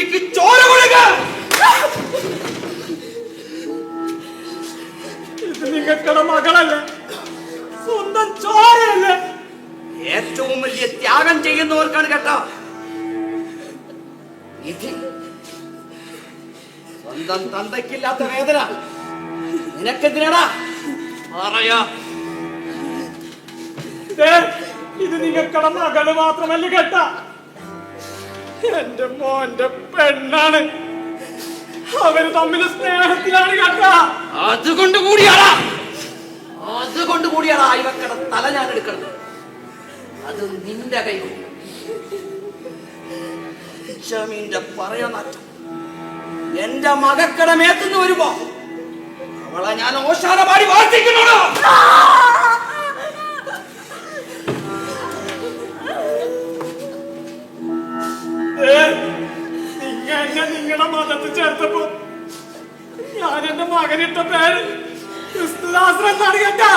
കാപ്പിരിക്ക് ചോര കൊടുക്ക. ഇത് നിങ്ങൾക്കുടെ മകളല്ലേ, സ്വന്തം ചോരയല്ലേ? ഏറ്റവും വലിയ ത്യാഗം ചെയ്യുന്നവർക്കാണ് കേട്ടോ വിധി. സ്വന്തം തന്തയ്ക്കില്ലാത്ത വേദന നിനക്കെതിരാടാ പറയാ. ഇത് നിങ്ങൾക്കുടെ മകള് മാത്രമല്ല കേട്ട, എന്റെ മോന്റെ പെണ്ണാണ്. അവര് തമ്മിൽ സ്നേഹത്തിലാണ് കേട്ട. അതുകൊണ്ട് കൂടിയാടാ ഇവക്കടെ തല ഞാൻ എടുക്കണം. അത് നിന്റെ കൈ ഷമീന്റെ പറയാ നാറ്റം എന്റെ മകക്കട മേത്തുനിന്ന് വരുമ്പോ അവളെ ഞാൻ ഓശാന പാടി വാർത്തിക്കുന്നോളൂ. നിങ്ങളുടെ മതത്തിൽ ചേർത്തപ്പോ ഞാൻ എന്റെ മകനിട്ട പേര് ക്രിസ്തുദാസൻ എന്നാണ് കേട്ടാ.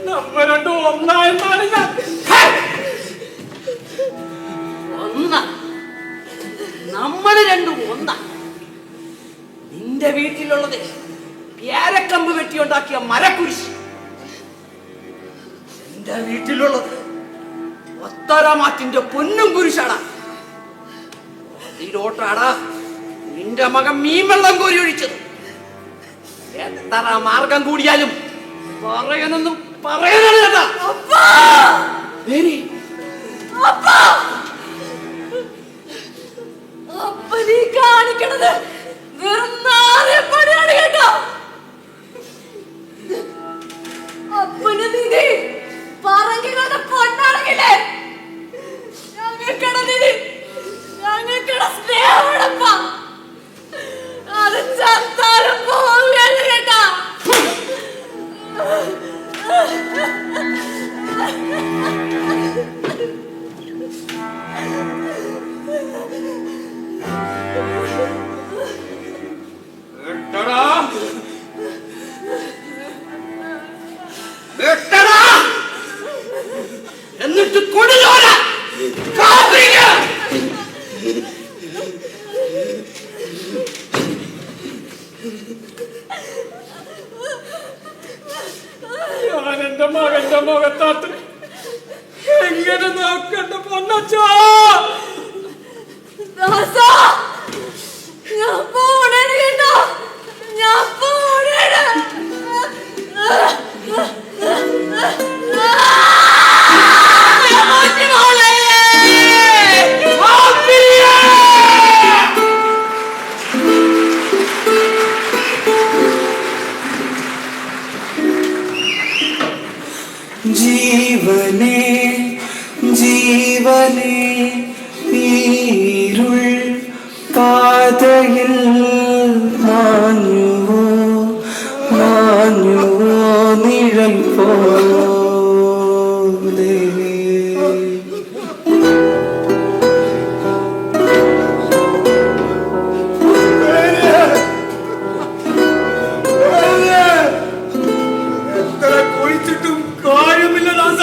നമ്മ രണ്ടും ഒന്നായെന്നാണ് ഞാൻ. നമ്മള് രണ്ടും ഒന്നാ. നിന്റെ വീട്ടിലുള്ളത് പേരക്കമ്പ് വെട്ടിയുണ്ടാക്കിയ മരക്കുരിശ്, എന്റെ വീട്ടിലുള്ളത് ഒത്തരമാറ്റിന്റെ പൊന്നും കുരിശാടാ. അതിലോട്ടാടാ നിന്റെ മകൻ മീൻ വെള്ളം കോരി ഒഴിച്ചത്. എത്ര മാർഗം കൂടിയാലും പറയാനൊന്നും പറയാനാണ് കേട്ടാ. അപ്പൊ നീ കാണിക്കണത് വെറും നാരപ്പണിയാണ് കേട്ടോ. അപ്പന് നിധി പറഞ്ഞുകൊണ്ട് പൊന്നാണെങ്കിലേ ഞങ്ങൾക്കട നിധി, ഞങ്ങൾക്കട സ്നേഹമടപ്പ. അത് ചത്താലും പോവുകയാണ് കേട്ടാ. എന്നിട്ട് കൊടുതോല ഞാൻ എന്റെ മകന്റെ മുഖത്താത്ത് എങ്ങനെ നോക്കണ്ട പൊന്നച്ചോ. ഞാൻ പോണേ കേട്ടോ, ഞാൻ പോണേ. ജീവനേ ജീവനേ ഈരുൾ പാതയിൽ മാഞ്ഞുവോ മാഞ്ഞുവോ നിഴൽ പോലെ. എത്ര കുഴിച്ചിട്ടും കാര്യമില്ല ദാസ.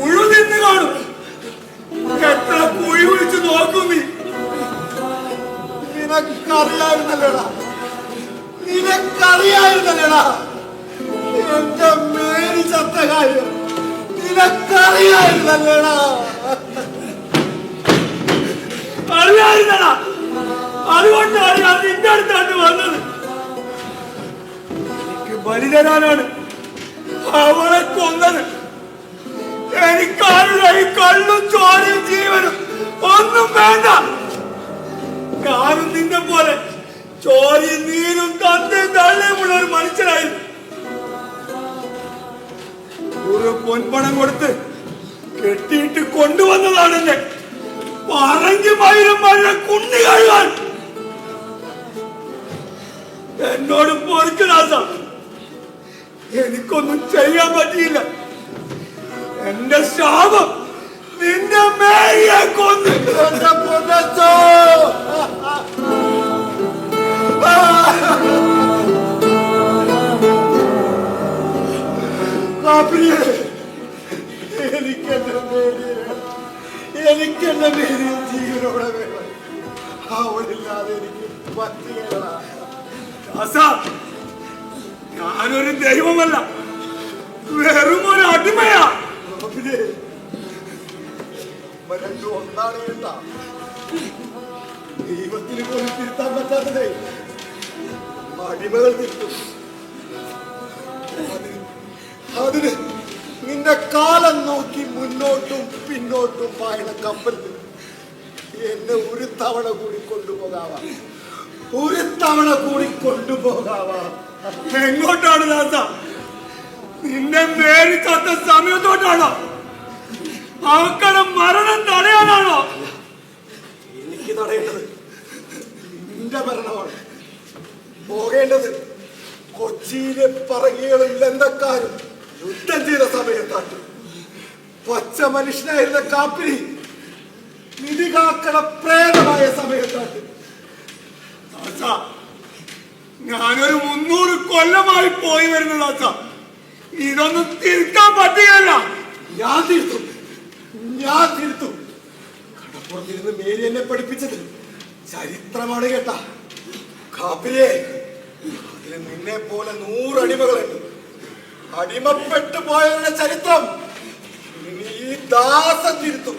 ഉഴുതിന്ന് കാണും. എത്ര കുഴി വിളിച്ച് നോക്കും നീ. നിനക്കറിയായിരുന്നല്ലേടാ, നിനക്കറിയായിരുന്നല്ലേടാ എന്റെ മേരി ചത്ത കാര്യം. നിനക്കറിയായിരുന്നല്ലേടാ. അറിയായിരുന്നടാ. അതുകൊണ്ടാണ് ഞാൻ നിന്റെ അടുത്താണ് വന്നത്. എനിക്ക് ബലി തരാനാണ് അവളെ കൊന്നത്. എനിക്കാരുടെ ഈ കള്ളും ചോരയും ജീവനും ഒന്നും വേണ്ട. ഞാനും നിന്നെ പോലെ ചോരയും നീരും തന്തയും തള്ളയുമുള്ള ഒരു മനുഷ്യനായിരുന്നു. ഒരു പൊൻപണം കൊടുത്ത് കെട്ടിയിട്ട് കൊണ്ടുവന്നതാണ് എന്നെ പറങ്കി മയിലും മഴ കുണ്ണി കഴുകാൻ. എന്നോട് പൊറുക്കനാഥ, എനിക്കൊന്നും ചെയ്യാൻ പറ്റിയില്ല. എന്റെ ശാപം നിന്റെ മേരിയെ കൊന്ന്. എന്റെ പൊന്നച്ചോ, എനിക്കെന്റെ മേരിയെ എനിക്ക് എന്റെ മേരി ജീവനോടെ വേണം. അവളില്ലാതെ എനിക്ക് പറ്റുകയില്ല. ഞാനൊരു ദൈവമല്ല, വെറും ഒരു അടിമയാ. രണ്ടും ഒന്നാണ് കേട്ടാ. ദൈവത്തിന് പോലും തിരുത്താൻ പറ്റാത്തതേ അടിമകൾ തിരുത്തും. അതിന് നിന്റെ കാലം നോക്കി മുന്നോട്ടും പിന്നോട്ടും പായണ കപ്പലിൽ എന്നെ ഒരു തവണ കൂടി കൊണ്ടുപോകാവാ, ഒരു തവണ കൂടി കൊണ്ടുപോകാവാ. എങ്ങോട്ടാണ് ദാസ? നിന്നെ മേരി ചത്ത സമയത്തോട്ടാണോ? അവക്കടെ മരണം തടയാനാണോ? എനിക്ക് തടയേണ്ടത് നിന്റെ ഭരണമാണ്. പോകേണ്ടത് കൊച്ചിയിലെ പറങ്ങികളും ലന്തക്കാരും യുദ്ധം ചെയ്ത സമയത്താണ്. പച്ച മനുഷ്യനായിരുന്ന കാപ്പിരി നിധി കാക്കണ പ്രേതമായ സമയത്താണ്. ഞാനൊരു 300 കൊല്ലമായി പോയി വരുന്ന ദാസ, ഇതൊന്നും തിരുത്താൻ പറ്റുകയല്ല. ഞാൻ തിരുത്തും, ഞാൻ തിരുത്തും. കടപ്പുറത്തിരുന്ന് മേരി എന്നെ പഠിപ്പിച്ചത് ചരിത്രമാണ് കേട്ട. കാപ്പിരിയെ, അതിൽ നിന്നെ പോലെ 100 അടിമകളുണ്ട്. അടിമപ്പെട്ടു പോയവരുടെ ചരിത്രം ഇനി ഈ ദാസൻ തിരുത്തും.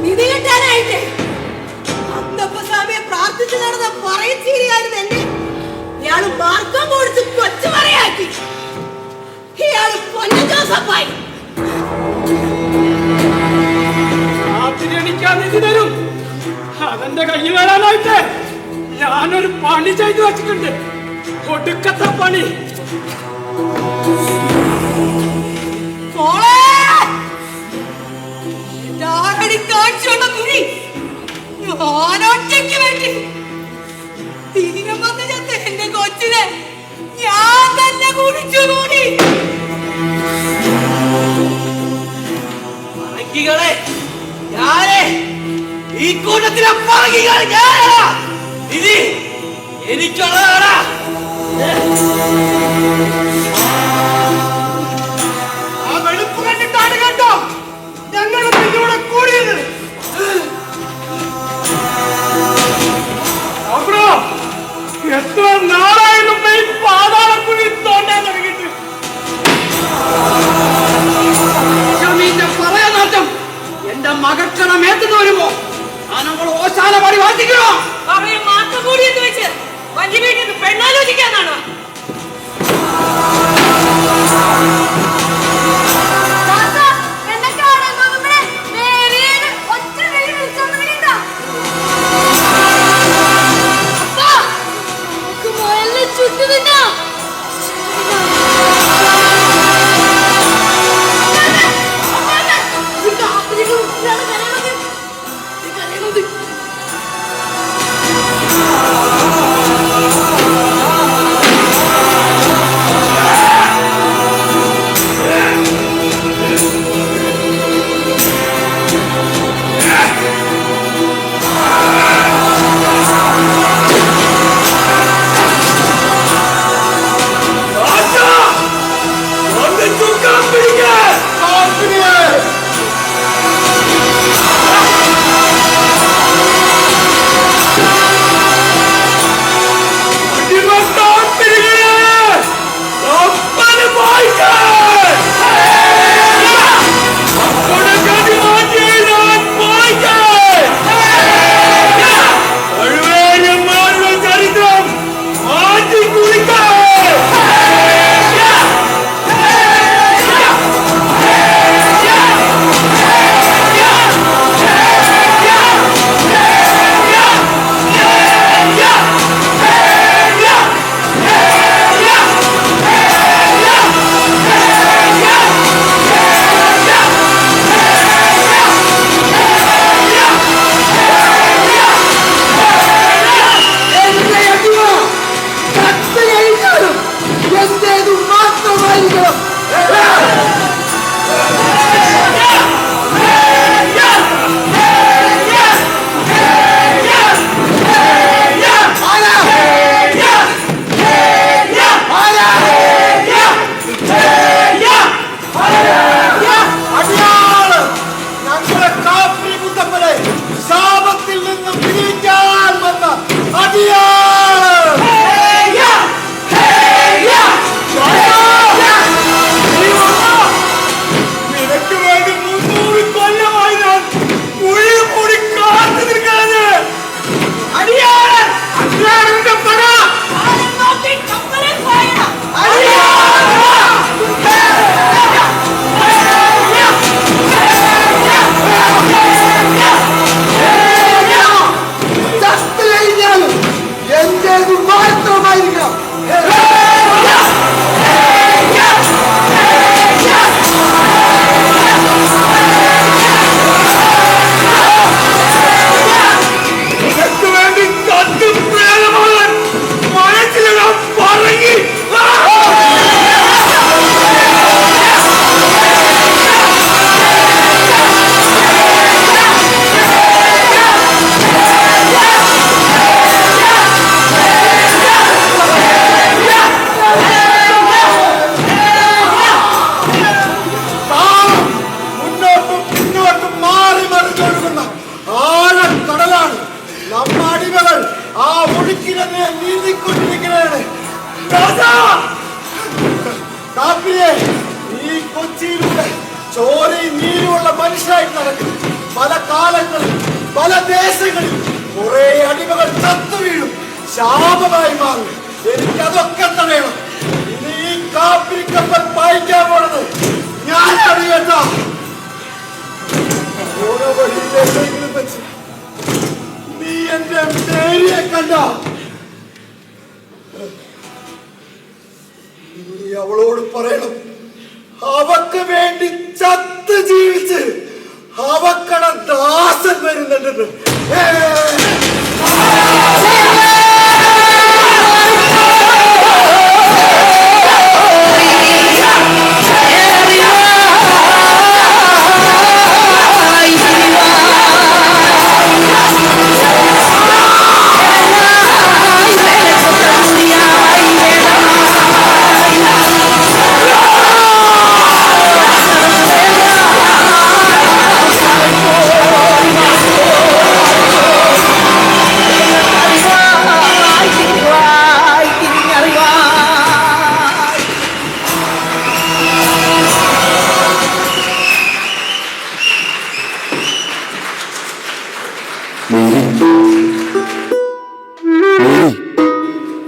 നിധി കിട്ടാനായിട്ട് അന്തപ്പസ്വാമിയെ പ്രാർത്ഥിച്ചു നടന്ന പറയച്ചീരിയായിരുന്നു എന്നെ. ഇയാള് മാർഗം കൊടുത്ത് കൊച്ചു പറയാക്കി. ഇയാള് പൊന്ന ജോസഫായി. കാത്തിരിക്കാൻ നിധി തരും. അതെന്റെ കയ്യിൽ വരാനായിട്ട് ഞാനൊരു പണി ചെയ്തു വച്ചിട്ടുണ്ട്. ഒടുക്കത്തെ പണി. കാഴ്ചയുള്ള തുണി ഞാനൊറ്റയ്ക്ക് വേണ്ടി തീരം വന്ന് ചത്ത് എന്റെ കൊച്ചിനെ ഞാൻ തന്നെ കുടിച്ചു കൂടി. പറങ്കികളെ, ഞാനേ ഈ കൂട്ടത്തിലെ പറങ്കികൾ ഞാനാ. ഇത് എനിക്കുള്ളതാണ്. ആ വെളുപ്പ് കണ്ടിട്ടാണ് കേട്ടോ ഞങ്ങൾ ഇതിലൂടെ കൂടിയത്. എത്ര നാളായാലും ഈ പാതാളക്കുഴി തോണ്ടാൻ തുടങ്ങിയിട്ട്. പറയാൻ നാട്ടം എന്റെ മകക്ഷണമേത്തുന്നു വരുമ്പോ നമ്മൾ ഓശാന പാടി വാദിക്കണോ? അവയെ മാസം കൂടി എന്ന് വെച്ച് വലിയ വീട്ടിൽ പെണ്ണാലോചിക്കാന്നാണോ? ആ കൊല്ലമായി ഞാൻ കുഴി മൂടി കാത്തു നിൽക്കാതെ അടിയാറിന്റെ പട ചത്തു കഴിഞ്ഞാലും എന്റേത് മാത്രമായിരിക്കണം. നിനക്ക് വേണ്ടി കത്ത് പ്രേതമാകാൻ മനസ്സിലാൻ പറങ്ങി മുന്നോട്ടും മാറി മറിഞ്ഞൊഴുകുന്ന ആഴക്കടലാണ് നമ്മ അടിമകൾ. ആ ഒഴുക്കിനെ നീന്തിക്കൊണ്ടിരിക്കുകയാണ്. കാപ്പിയെ ഈ കൊച്ചിയിലൂടെ ചോരയും നീരുമുള്ള മനുഷ്യരായിട്ട് നടക്കും. പല കാലങ്ങളിൽ പല ദേശങ്ങളിൽ കുറെ അടിമകൾ ചത്തു വീഴും, ശാപമായി മാറും. എനിക്കതൊക്കെ തടയണം. ഇനി ഈ കാപ്പിരിക്കപ്പൽ പായിക്കാൻ പോണത് ഞാനാണ് കേട്ടോ. ഓരോ വഴിയിലെങ്കിലും വെച്ച് നീ എന്റെ പേരിയെ കണ്ട നീ അവളോട് പറയണം, അവക്ക് വേണ്ടി ചത്ത് ജീവിച്ച് അവക്കട ദാസൻ വരുന്നുണ്ടെന്ന്.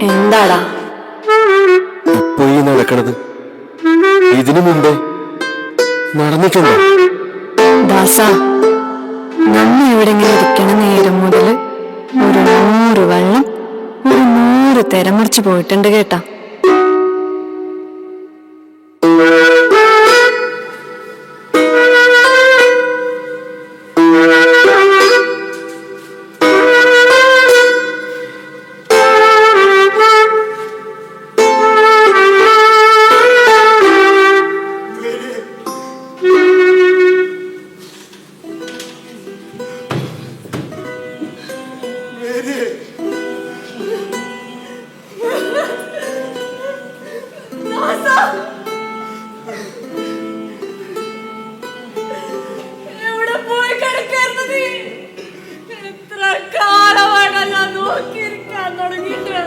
എന്താടാ ഇപ്പൊ ഈ നടക്കണത് ഇതിനു മുമ്പേ നടന്നിട്ടുണ്ടോ? ദാസ, നമ്മ ഇവിടെ ഇങ്ങനെ ഇരിക്കണ നേരം മുതല് ഒരു 100 വെള്ളം ഒരു 100 തെരമറിച്ച് പോയിട്ടുണ്ട് കേട്ടാ. എവിടെ പോയി കിടക്കായിരുന്നു നീ? എത്ര കാലമാണ് ഞാൻ നോക്കിയിരിക്കാൻ തുടങ്ങിയിട്ട്.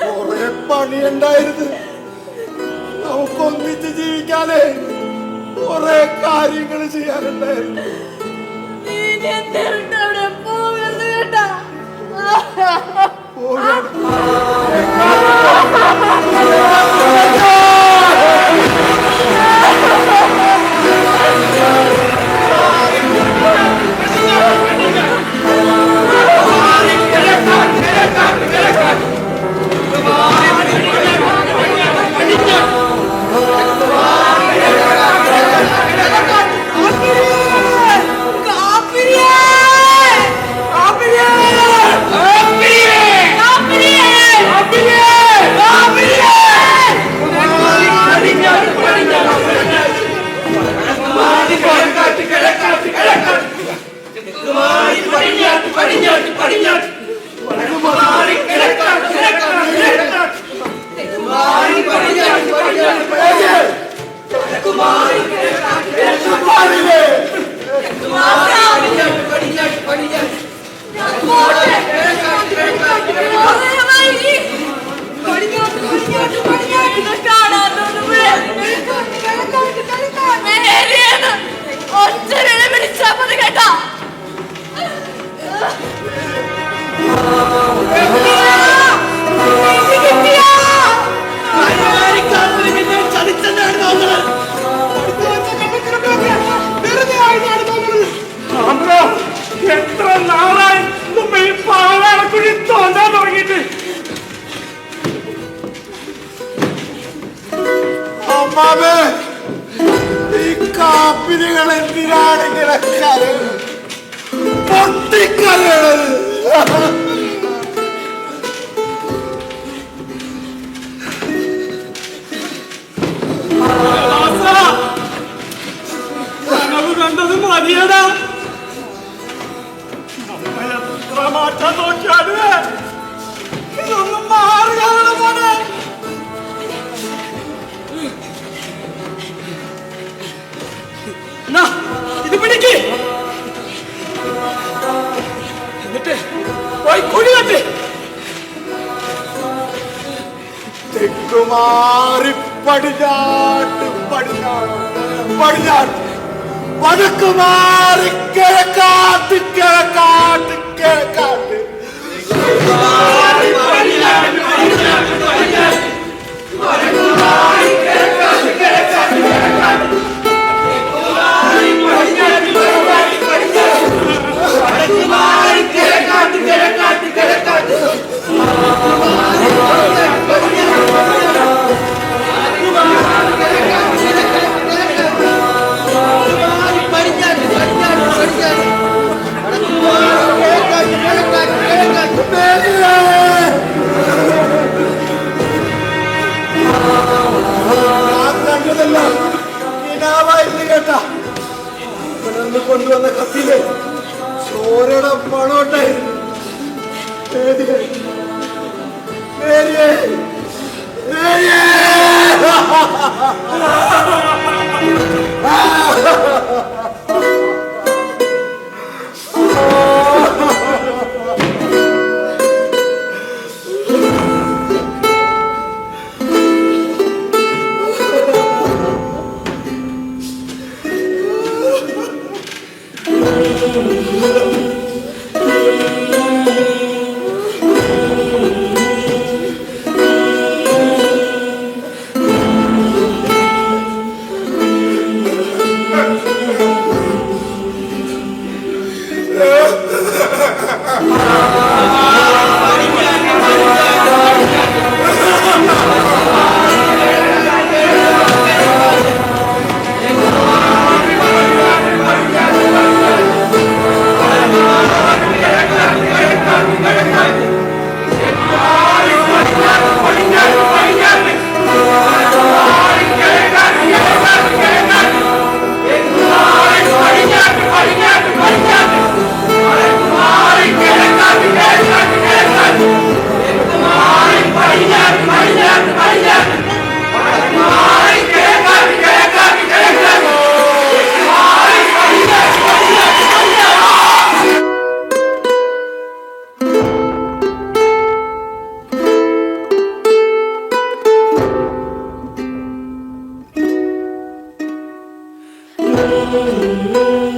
കുറെ പണിയുണ്ടായിരുന്നു. നമുക്കൊന്നിച്ച് ജീവിക്കാനേ കുറെ കാര്യങ്ങൾ ചെയ്യാനുണ്ടായിരുന്നു. നീ എന്നെ വിട്ട് അവിടെ പോകരുത് കേട്ടാ. ആ പൊട്ടിക്കരയണത്. കനവ് കണ്ടത് മതിയടാ. നമ്മ എത്ര മാറ്റാൻ നോക്കിയാല് ഇതൊന്നും മാറുകയാണ് മോനെ. എന്നാ, ഇത് പിടിക്ക്. എന്നിട്ട് പോയി കുഴി കെട്ടി. തെക്കുമാറി പടിഞ്ഞാട്ട് പടിഞ്ഞാറ് പടിഞ്ഞാട്ട് വടക്കുമാറി കിഴക്കാട്ട് കിഴക്കാട്ട് കിഴക്കാട്ട് കേട്ടാ കൊണ്ടുവന്ന കത്തിയില് ചോരയുടെ പണോട്ടായിരുന്നു. Thank you.